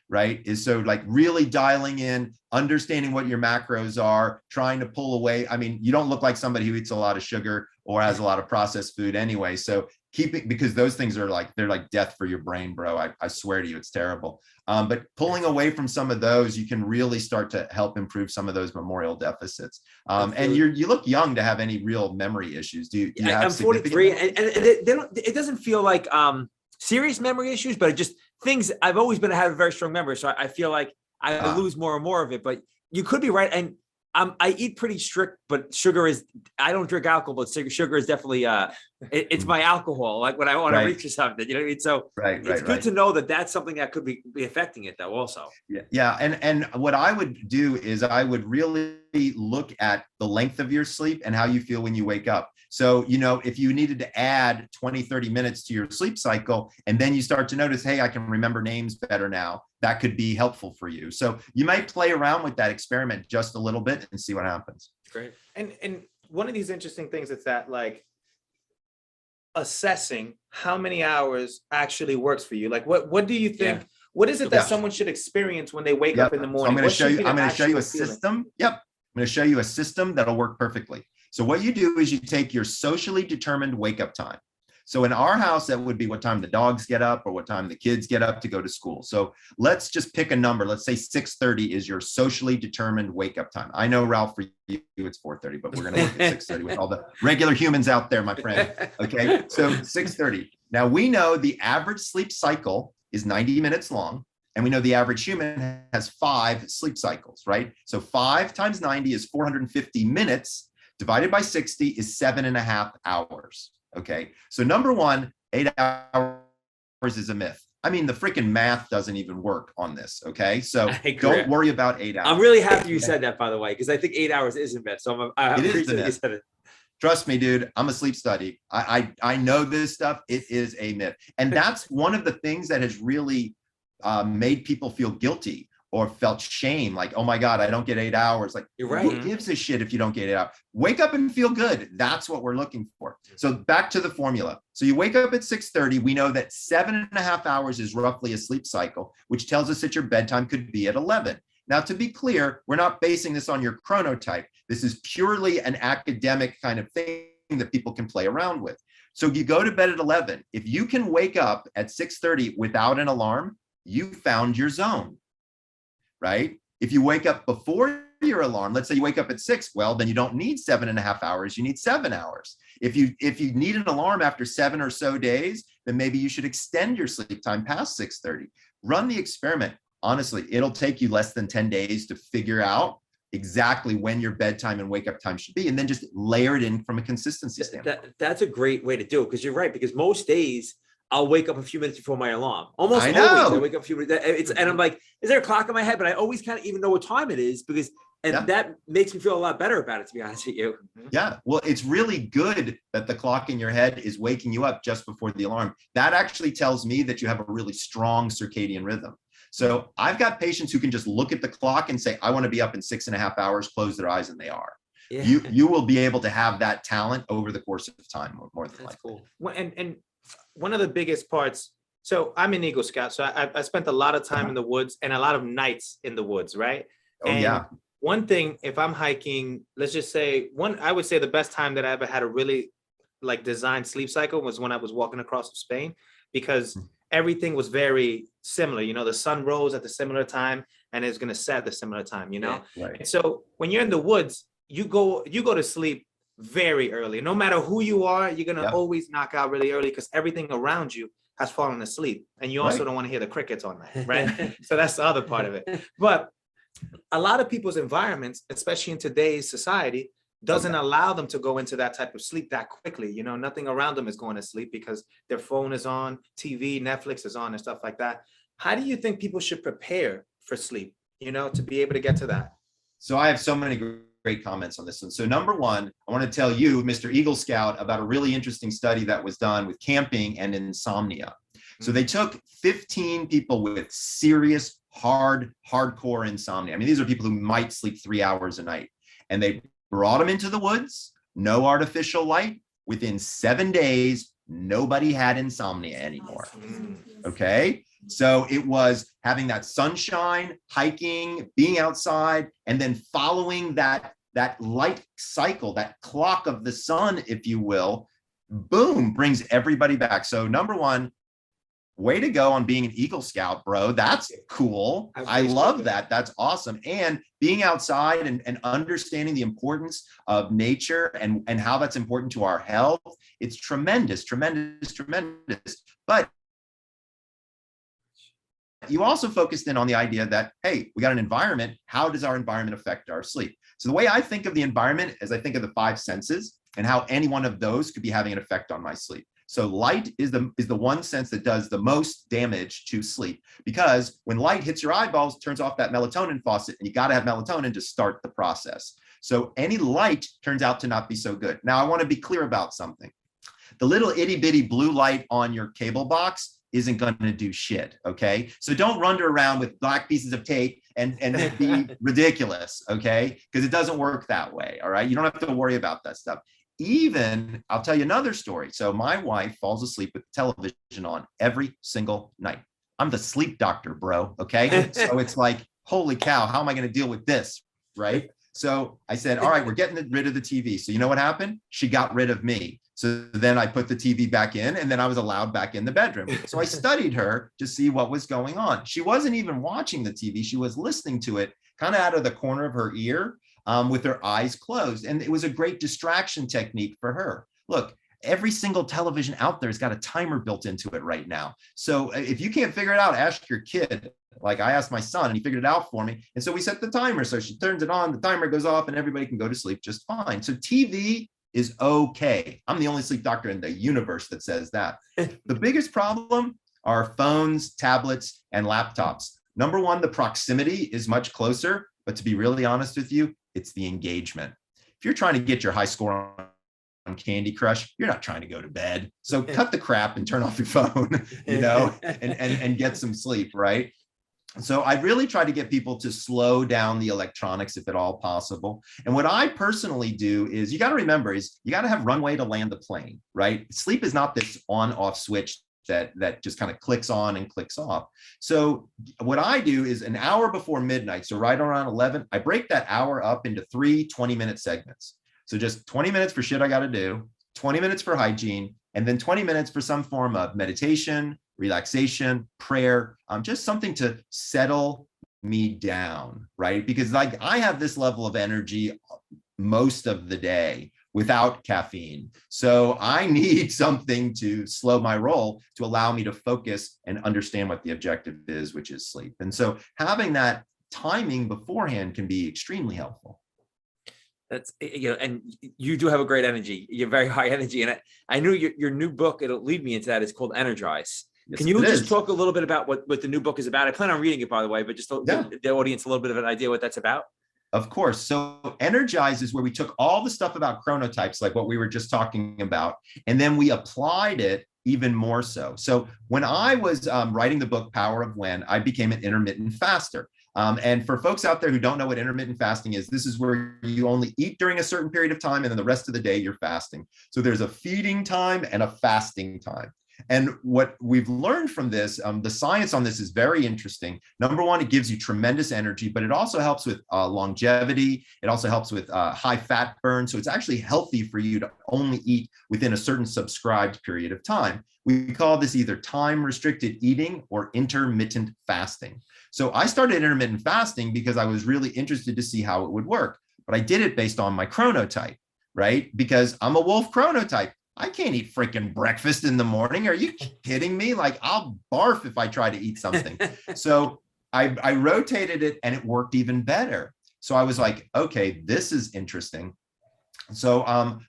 Right? Is so like really dialing in, understanding what your macros are, trying to pull away. I mean, you don't look like somebody who eats a lot of sugar or has a lot of processed food anyway. So keeping, because those things are like, they're like death for your brain, bro. I swear to you, it's terrible. But pulling away from some of those, you can really start to help improve some of those memorial deficits. And you look young to have any real memory issues. Do you have? I'm 43, and it doesn't feel like serious memory issues, but it just things. I've always have a very strong memory, so I feel like I lose more and more of it. But you could be right, and I eat pretty strict, but sugar is. I don't drink alcohol, but sugar is definitely it's my alcohol. Like when I want to reach for something, you know what I mean. So it's good to know that that's something that could be affecting it, though. Also, yeah. And what I would do is I would really look at the length of your sleep and how you feel when you wake up. So, you know, if you needed to add 20, 30 minutes to your sleep cycle, and then you start to notice, hey, I can remember names better now, that could be helpful for you. So you might play around with that experiment just a little bit and see what happens. Great. And one of these interesting things is that, like, assessing how many hours actually works for you. Like, what do you think? Yeah. What is it that someone should experience when they wake up in the morning? So I'm going to show you a system. I'm going to show you a system that'll work perfectly. So what you do is you take your socially determined wake up time. So in our house, that would be what time the dogs get up or what time the kids get up to go to school. So let's just pick a number. Let's say 6:30 is your socially determined wake up time. I know, Ralph, for you, it's 4:30, but we're going to work at 6:30 with all the regular humans out there, my friend. Okay, so 6:30. Now we know the average sleep cycle is 90 minutes long. And we know the average human has 5 sleep cycles, right? So 5 times 90 is 450 minutes. Divided by 60 is 7.5 hours. Okay. So number one, 8 hours is a myth. I mean, the freaking math doesn't even work on this. Okay. So don't worry about 8 hours. I'm really happy you said that, by the way, because I think 8 hours is a myth. So I appreciate you said it. Trust me, dude, I'm a sleep study. I know this stuff. It is a myth. And that's one of the things that has really made people feel guilty or felt shame, like, oh my God, I don't get 8 hours. Like, you're right. Who gives a shit if you don't get 8 hours? Wake up and feel good. That's what we're looking for. So back to the formula. So you wake up at 6:30. We know that 7.5 hours is roughly a sleep cycle, which tells us that your bedtime could be at 11. Now, to be clear, we're not basing this on your chronotype. This is purely an academic kind of thing that people can play around with. So you go to bed at 11. If you can wake up at 6:30 without an alarm, you found your zone. Right? If you wake up before your alarm, let's say you wake up at 6, well, then you don't need 7.5 hours, you need 7 hours. If you need an alarm after 7 or so days, then maybe you should extend your sleep time past 6:30. Run the experiment. Honestly, it'll take you less than 10 days to figure out exactly when your bedtime and wake up time should be, and then just layer it in from a consistency standpoint. That's a great way to do it, because you're right, because most days I'll wake up a few minutes before my alarm. Almost I always, I know. wake up a few minutes. And I'm like, is there a clock in my head? But I always kind of even know what time it is because, and that makes me feel a lot better about it, to be honest with you. Yeah. Well, it's really good that the clock in your head is waking you up just before the alarm. That actually tells me that you have a really strong circadian rhythm. So I've got patients who can just look at the clock and say, I want to be up in 6.5 hours, close their eyes, and they are. Yeah. You will be able to have that talent over the course of time, more than likely. Cool. And one of the biggest parts, so I'm an Eagle Scout, so I spent a lot of time in the woods and a lot of nights in the woods, right? Oh, and yeah. One thing, if I'm hiking, let's just say I would say the best time that I ever had a really like designed sleep cycle was when I was walking across Spain, because everything was very similar. You know, the sun rose at the similar time and it's going to set at the similar time, you know? Yeah, right. And so when you're in the woods, you go to sleep very early. No matter who you are, you're going to always knock out really early because everything around you has fallen asleep. And you also don't want to hear the crickets all night, right? So that's the other part of it. But a lot of people's environments, especially in today's society, doesn't allow them to go into that type of sleep that quickly. You know, nothing around them is going to sleep because their phone is on, TV, Netflix is on and stuff like that. How do you think people should prepare for sleep, you know, to be able to get to that? So I have so many great comments on this one. So number one, I want to tell you, Mr. Eagle Scout, about a really interesting study that was done with camping and insomnia. So they took 15 people with serious, hardcore insomnia. I mean, these are people who might sleep 3 hours a night, and they brought them into the woods, no artificial light. Within 7 days, nobody had insomnia anymore. Okay. So it was having that sunshine, hiking, being outside, and then following that light cycle, that clock of the sun, if you will, boom, brings everybody back. So number one, way to go on being an Eagle Scout, bro. That's cool. I love that. That's awesome. And being outside and understanding the importance of nature and how that's important to our health. It's tremendous. But you also focused in on the idea that, hey, we got an environment. How does our environment affect our sleep? So the way I think of the environment is I think of the 5 senses and how any one of those could be having an effect on my sleep. So light is the one sense that does the most damage to sleep, because when light hits your eyeballs, it turns off that melatonin faucet, and you got to have melatonin to start the process. So any light turns out to not be so good. Now, I want to be clear about something. The little itty bitty blue light on your cable box isn't going to do shit. Okay. So don't run around with black pieces of tape and be ridiculous. Okay. Because it doesn't work that way. All right. You don't have to worry about that stuff. Even, I'll tell you another story. So my wife falls asleep with television on every single night. I'm the sleep doctor, bro. Okay. So it's like, holy cow, how am I going to deal with this? Right. So I said, all right, we're getting rid of the TV. So you know what happened? She got rid of me. So then I put the TV back in, and then I was allowed back in the bedroom. So I studied her to see what was going on. She wasn't even watching the TV. She was listening to it kind of out of the corner of her ear, with her eyes closed. And it was a great distraction technique for her. Look, every single television out there has got a timer built into it right now. So if you can't figure it out, ask your kid. Like I asked my son, and he figured it out for me. And so we set the timer. So she turns it on, the timer goes off, and everybody can go to sleep just fine. So TV is okay. I'm the only sleep doctor in the universe that says that. The biggest problem are phones, tablets, and laptops. Number one, the proximity is much closer, but to be really honest with you, it's the engagement. If you're trying to get your high score on Candy Crush, you're not trying to go to bed. So cut the crap and turn off your phone, you know, and get some sleep, right? So I really try to get people to slow down the electronics if at all possible. And what I personally do is, you got to remember, is you got to have runway to land the plane, right? Sleep is not this on-off switch that just kind of clicks on and clicks off. So what I do is an hour before midnight, so right around 11, I break that hour up into 3 20-minute segments. So just 20 minutes for shit I got to do, 20 minutes for hygiene, and then 20 minutes for some form of meditation, relaxation, prayer, just something to settle me down, right? Because like I have this level of energy most of the day without caffeine. So I need something to slow my roll to allow me to focus and understand what the objective is, which is sleep. And so having that timing beforehand can be extremely helpful. That's, and you do have a great energy. You're very high energy. And I knew your new book, it'll lead me into that, is called Energize. Yes, Can you just talk a little bit about what the new book is about? I plan on reading it, by the way, but just to give the audience a little bit of an idea what that's about. Of course. So Energize is where we took all the stuff about chronotypes, like what we were just talking about, and then we applied it even more so. So when I was writing the book, Power of When, I became an intermittent faster. And for folks out there who don't know what intermittent fasting is, this is where you only eat during a certain period of time, and then the rest of the day you're fasting. So there's a feeding time and a fasting time. And what we've learned from this, the science on this is very interesting. Number one, it gives you tremendous energy, but it also helps with longevity. It also helps with high fat burn. So it's actually healthy for you to only eat within a certain subscribed period of time. We call this either time restricted eating or intermittent fasting. So I started intermittent fasting because I was really interested to see how it would work, but I did it based on my chronotype, right? Because I'm a wolf chronotype. I can't eat freaking breakfast in the morning. Are you kidding me? Like, I'll barf if I try to eat something. So I rotated it and it worked even better. So I was like, okay, this is interesting. So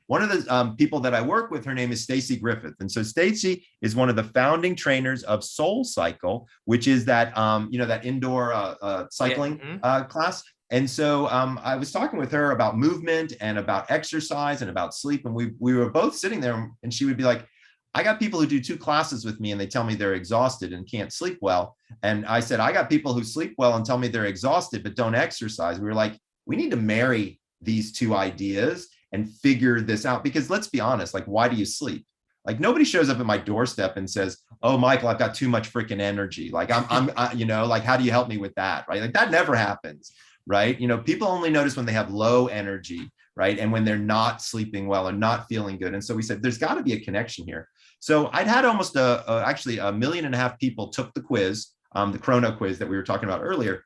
one of the people that I work with, her name is Stacy Griffith. And so Stacy is one of the founding trainers of Soul Cycle, which is that, that indoor cycling class. And so I was talking with her about movement and about exercise and about sleep. And we were both sitting there, and she would be like, I got people who do 2 classes with me and they tell me they're exhausted and can't sleep well. And I said, I got people who sleep well and tell me they're exhausted but don't exercise. We were like, we need to marry these 2 ideas and figure this out, because let's be honest, like, why do you sleep? Like, nobody shows up at my doorstep and says, oh, Michael, I've got too much freaking energy. Like, like, how do you help me with that? Right? Like, that never happens. Right? People only notice when they have low energy, right? And when they're not sleeping well or not feeling good. And so we said, there's got to be a connection here. So I'd had almost actually 1.5 million people took the quiz, the chrono quiz that we were talking about earlier.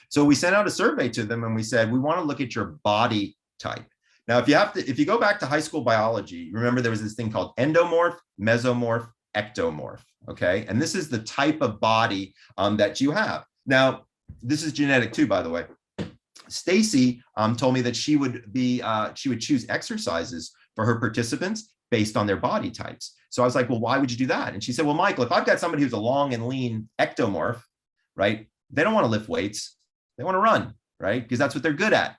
So we sent out a survey to them and we said, we want to look at your body type. Now, if you go back to high school biology, remember there was this thing called endomorph, mesomorph, ectomorph. Okay. And this is the type of body that you have. Now, this is genetic too, by the way. Stacy told me that she would choose exercises for her participants based on their body types. So I was like, well, why would you do that? And she said, well, Michael, if I've got somebody who's a long and lean ectomorph, right? They don't want to lift weights. They want to run, right? Because that's what they're good at,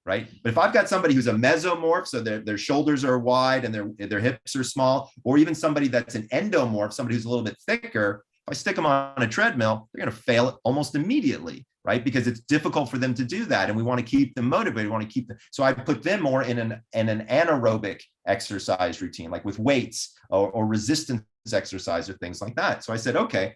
right? But if I've got somebody who's a mesomorph, so their shoulders are wide and their hips are small, or even somebody that's an endomorph, somebody who's a little bit thicker, if I stick them on a treadmill, they're going to fail almost immediately, right? Because it's difficult for them to do that. And we want to keep them motivated. We want to keep them. So I put them more in an anaerobic exercise routine, like with weights or resistance exercise or things like that. So I said, okay,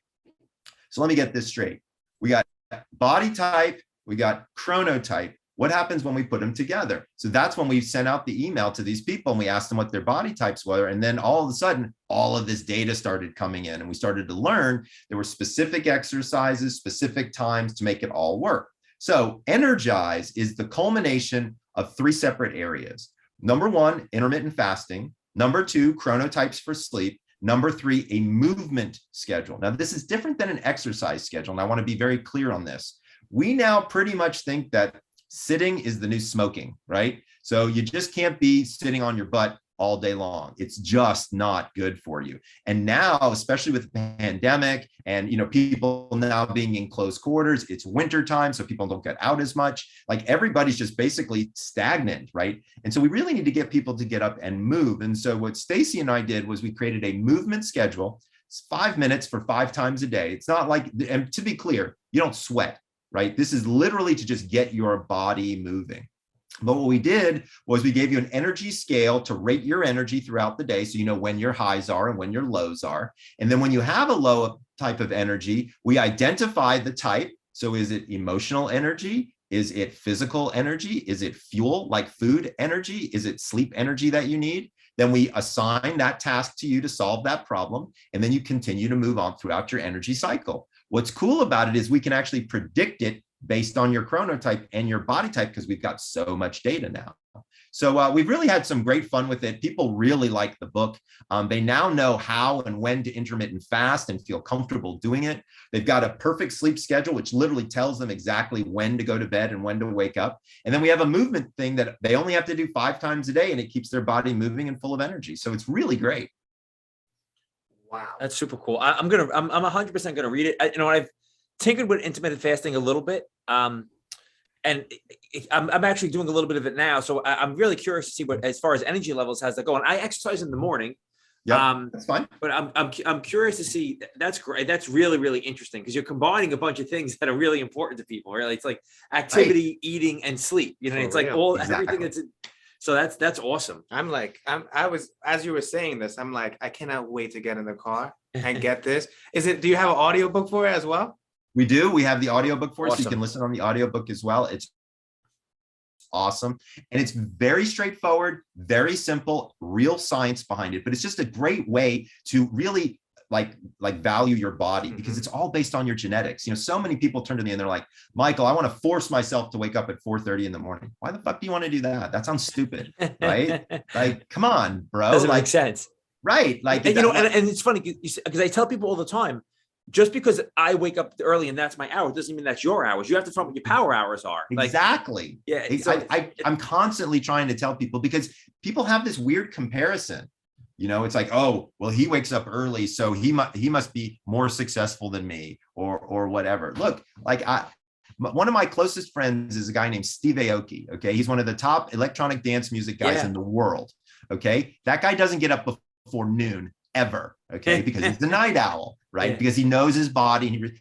so let me get this straight. We got body type, we got chronotype. What happens when we put them together? So that's when we sent out the email to these people and we asked them what their body types were. And then all of a sudden, all of this data started coming in and we started to learn there were specific exercises, specific times to make it all work. So Energize is the culmination of 3 separate areas. Number 1, intermittent fasting. Number 2, chronotypes for sleep. Number 3, a movement schedule. Now, this is different than an exercise schedule. And I want to be very clear on this. We now pretty much think that sitting is the new smoking, right? So you just can't be sitting on your butt all day long. It's just not good for you. And now, especially with the pandemic and people now being in close quarters, it's winter time, so people don't get out as much. Like, everybody's just basically stagnant, right? And so we really need to get people to get up and move. And so what Stacy and I did was we created a movement schedule. It's 5 minutes for 5 times a day. It's not like, and to be clear, you don't sweat, right? This is literally to just get your body moving. But what we did was we gave you an energy scale to rate your energy throughout the day, so you know when your highs are and when your lows are. And then when you have a low type of energy, we identify the type. So is it emotional energy? Is it physical energy? Is it fuel, like food energy? Is it sleep energy that you need? Then we assign that task to you to solve that problem. And then you continue to move on throughout your energy cycle. What's cool about it is we can actually predict it based on your chronotype and your body type, because we've got so much data now. So we've really had some great fun with it. People really like the book. They now know how and when to intermittent fast and feel comfortable doing it. They've got a perfect sleep schedule, which literally tells them exactly when to go to bed and when to wake up. And then we have a movement thing that they only have to do 5 times a day, and it keeps their body moving and full of energy. So it's really great. Wow, that's super cool. I'm 100% gonna read it. I've tinkered with intermittent fasting a little bit. And I'm actually doing a little bit of it now. So I'm really curious to see what, as far as energy levels, how's that going. I exercise in the morning. Yeah, that's fine. But I'm curious to see. That's great. That's really, really interesting, because you're combining a bunch of things that are really important to people. Really, it's like activity, right, eating, and sleep. It's like everything that's. So that's awesome. I was, as you were saying this, I'm like, I cannot wait to get in the car and get this. Do you have an audiobook for it as well? We do. We have the audiobook for it, Awesome. so you can listen on the audiobook as well. It's awesome. And it's very straightforward, very simple, real science behind it. But it's just a great way to really like value your body, because it's all based on your genetics. So many people turn to me and they're like, Michael, I want to force myself to wake up at 4:30 in the morning. Why the fuck do you want to do that? That sounds stupid, right? Like, come on, bro. Doesn't make sense. Right. Like, and, and it's funny because I tell people all the time, just because I wake up early and that's my hour doesn't mean that's your hours. You have to find what your power hours are. Exactly. Yeah. I'm constantly trying to tell people, because people have this weird comparison. It's like, oh, well, he wakes up early, so he must be more successful than me, or whatever. Look, like one of my closest friends is a guy named Steve Aoki. Okay, he's one of the top electronic dance music guys in the world. Okay, that guy doesn't get up before noon ever. Okay, because he's the night owl, right? Yeah. Because he knows his body.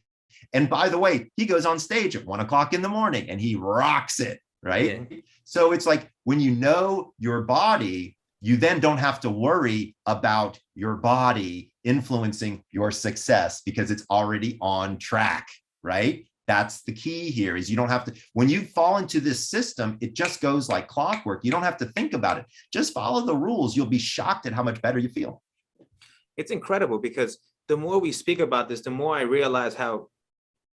And by the way, he goes on stage at 1 o'clock in the morning and he rocks it, right? Yeah. So it's like, when you know your body, you then don't have to worry about your body influencing your success, because it's already on track, right? That's the key here, is you don't have to, when you fall into this system, it just goes like clockwork. You don't have to think about it. Just follow the rules. You'll be shocked at how much better you feel. It's incredible, because the more we speak about this, the more I realize how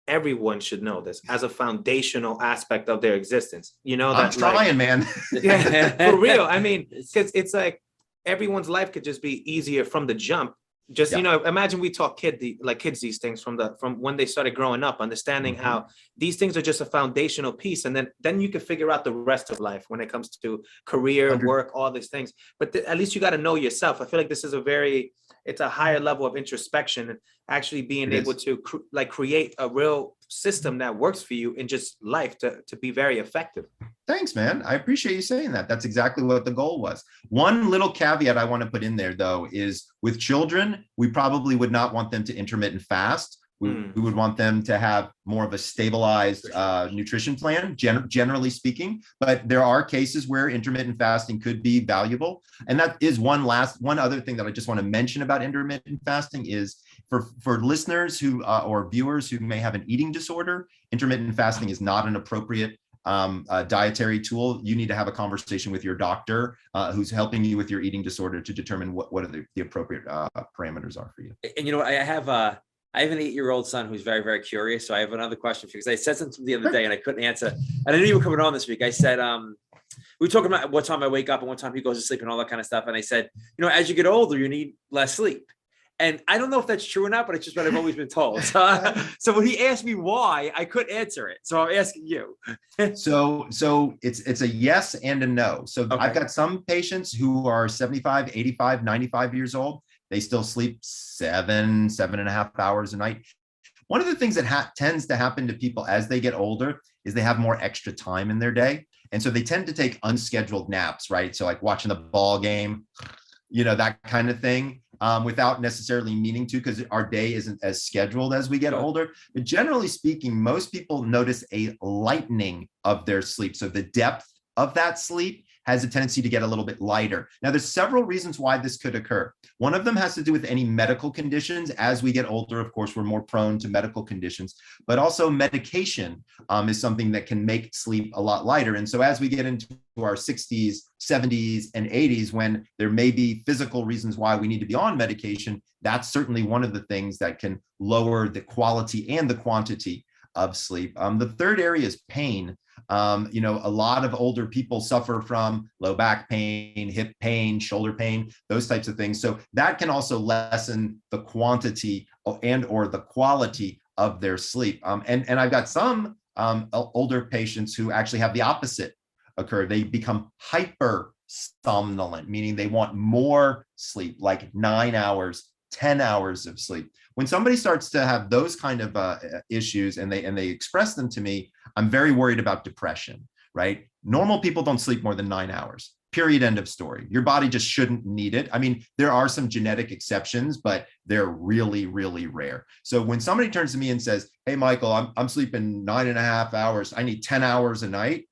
everyone should know this as a foundational aspect of their existence. I'm trying, man. Yeah, for real. I mean, because it's like everyone's life could just be easier from the jump. Just, imagine we taught kids these things from when they started growing up, understanding how these things are just a foundational piece. And then you can figure out the rest of life when it comes to career, work, all these things. But at least you got to know yourself. I feel like this is it's a higher level of introspection, and actually being able to create a real system that works for you in just life to be very effective. Thanks, man. I appreciate you saying that. That's exactly what the goal was. One little caveat I want to put in there, though, is with children, we probably would not want them to intermittent fast. We would want them to have more of a stabilized nutrition plan, generally speaking. But there are cases where intermittent fasting could be valuable. And that is one other thing that I just want to mention about intermittent fasting is for listeners who or viewers who may have an eating disorder, intermittent fasting is not an appropriate dietary tool. You need to have a conversation with your doctor who's helping you with your eating disorder to determine what are the appropriate parameters are for you. And I have an 8-year-old son who's very, very curious. So I have another question for you, because I said something the other day and I couldn't answer. And I knew you were coming on this week. I said, we were talking about what time I wake up and what time he goes to sleep and all that kind of stuff. And I said, as you get older, you need less sleep. And I don't know if that's true or not, but it's just what I've always been told. So when he asked me why, I couldn't answer it. So I'm asking you. So it's a yes and a no. So okay. I've got some patients who are 75, 85, 95 years old. They still sleep 7.5 hours a night. One of the things that tends to happen to people as they get older is they have more extra time in their day. And so they tend to take unscheduled naps, right? So like watching the ball game, that kind of thing, without necessarily meaning to, because our day isn't as scheduled as we get older. But generally speaking, most people notice a lightening of their sleep. So the depth of that sleep has a tendency to get a little bit lighter. Now, there's several reasons why this could occur. One of them has to do with any medical conditions. As we get older, of course, we're more prone to medical conditions, but also medication is something that can make sleep a lot lighter. And so as we get into our 60s, 70s, and 80s, when there may be physical reasons why we need to be on medication, that's certainly one of the things that can lower the quality and the quantity of sleep. The third area is pain. You know, a lot of older people suffer from low back pain, hip pain, shoulder pain, those types of things. So that can also lessen the quantity and or the quality of their sleep. And I've got some older patients who actually have the opposite occur. They become hyper somnolent, meaning they want more sleep, like 9 hours, 10 hours of sleep. When somebody starts to have those kind of issues and they express them to me, I'm very worried about depression, right? Normal people don't sleep more than 9 hours, period, end of story. Your body just shouldn't need it. I mean, there are some genetic exceptions, but they're really, really rare. So when somebody turns to me and says, hey, Michael, I'm sleeping 9.5 hours, I need 10 hours a night,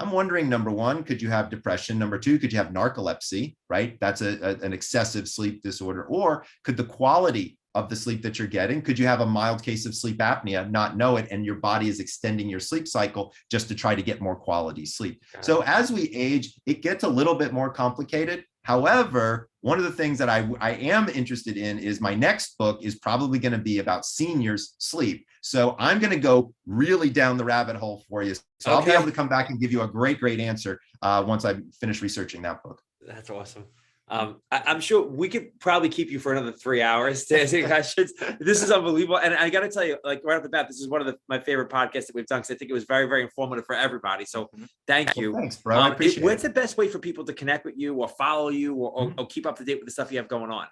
I'm wondering, number one, could you have depression? Number two, could you have narcolepsy, right? That's an excessive sleep disorder. Or could the quality of the sleep that you're getting, could you have a mild case of sleep apnea, not know it, and your body is extending your sleep cycle just to try to get more quality sleep? So as we age, it gets a little bit more complicated. However, one of the things that I am interested in is my next book is probably going to be about seniors' sleep. So I'm going to go really down the rabbit hole for you. So I'll be able to come back and give you a great answer once I finish researching that book. That's awesome. I'm sure we could probably keep you for another 3 hours to answer questions. This is unbelievable. And I got to tell you, like right off the bat, this is one of my favorite podcasts that we've done, because I think it was very, very informative for everybody. So thank you. Well, thanks, bro. I appreciate What's the best way for people to connect with you or follow you or keep up to date with the stuff you have going on?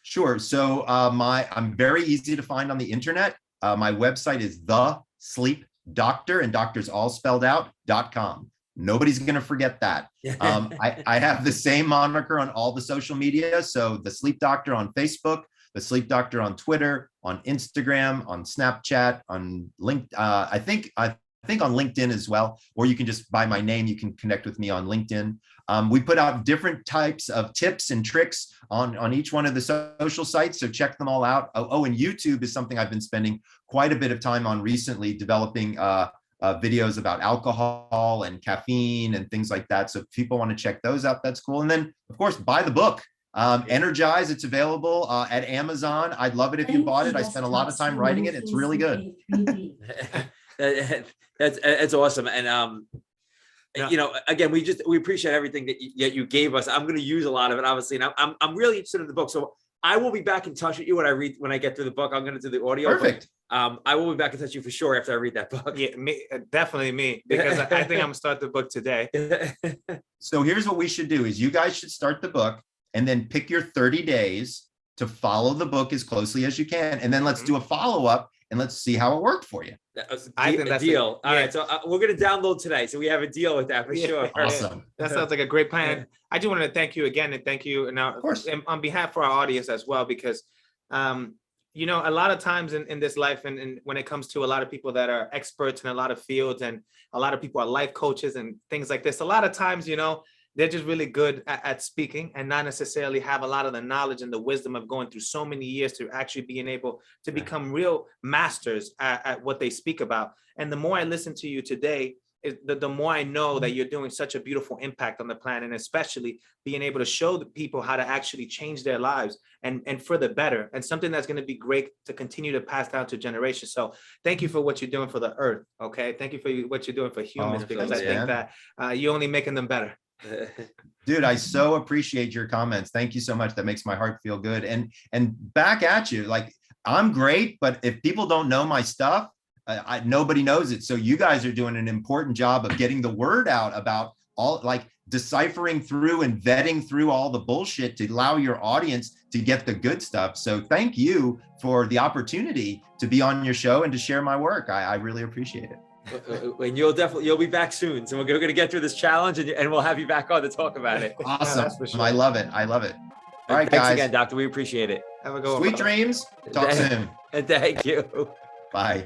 Sure. So I'm very easy to find on the internet. My website is The Sleep Doctor, and doctor's all spelled out, .com. Nobody's going to forget that. I have the same moniker on all the social media. So The Sleep Doctor on Facebook, The Sleep Doctor on Twitter, on Instagram, on Snapchat, on LinkedIn. I think on LinkedIn as well, or you can just by my name, you can connect with me on LinkedIn. We put out different types of tips and tricks on each one of the social sites. So check them all out. Oh, and YouTube is something I've been spending quite a bit of time on recently, developing videos about alcohol and caffeine and things like that. So if people want to check those out, that's cool. And then of course, buy the book, Energize. It's available at Amazon. I'd love it if you bought it. I spent a lot of time writing it. It's really good. That's awesome. And, you know, again, we appreciate everything that you gave us. I'm going to use a lot of it, obviously. And I'm really interested in the book. So I will be back in touch with you when I get through the book. I'm going to do the audio. Perfect. But, I will be back in touch with you for sure after I read that book. Yeah, definitely me, because I think I'm gonna start the book today. So here's what we should do is you guys should start the book and then pick your 30 days to follow the book as closely as you can. And then let's do a follow-up and let's see how it worked for you. I think that's a deal. All right. So we're going to download today. So we have a deal with that for sure. Awesome. That sounds like a great plan. I do want to thank you again, and thank you now, of course, on behalf of our audience as well, because, you know, a lot of times in this life, and when it comes to a lot of people that are experts in a lot of fields, and a lot of people are life coaches and things like this, a lot of times, you know, they're just really good at speaking and not necessarily have a lot of the knowledge and the wisdom of going through so many years to actually being able to become real masters at what they speak about. And the more I listen to you today, the more I know that you're doing such a beautiful impact on the planet, and especially being able to show the people how to actually change their lives and for the better, and something that's going to be great to continue to pass down to generations. So thank you for what you're doing for the earth. Okay. Thank you for what you're doing for humans, because I think that you're only making them better. Dude, I so appreciate your comments. Thank you so much. That makes my heart feel good. And back at you, like, I'm great, but if people don't know my stuff, nobody knows it. So you guys are doing an important job of getting the word out about all, like, deciphering through and vetting through all the bullshit to allow your audience to get the good stuff. So thank you for the opportunity to be on your show and to share my work. I really appreciate it. And you'll be back soon. So we're going to get through this challenge, and we'll have you back on to talk about it. Awesome. Sure. I love it. All right, Thanks guys. again, Doctor. We appreciate it. Have a good one. Sweet dreams. Talk soon. Thank you. Bye.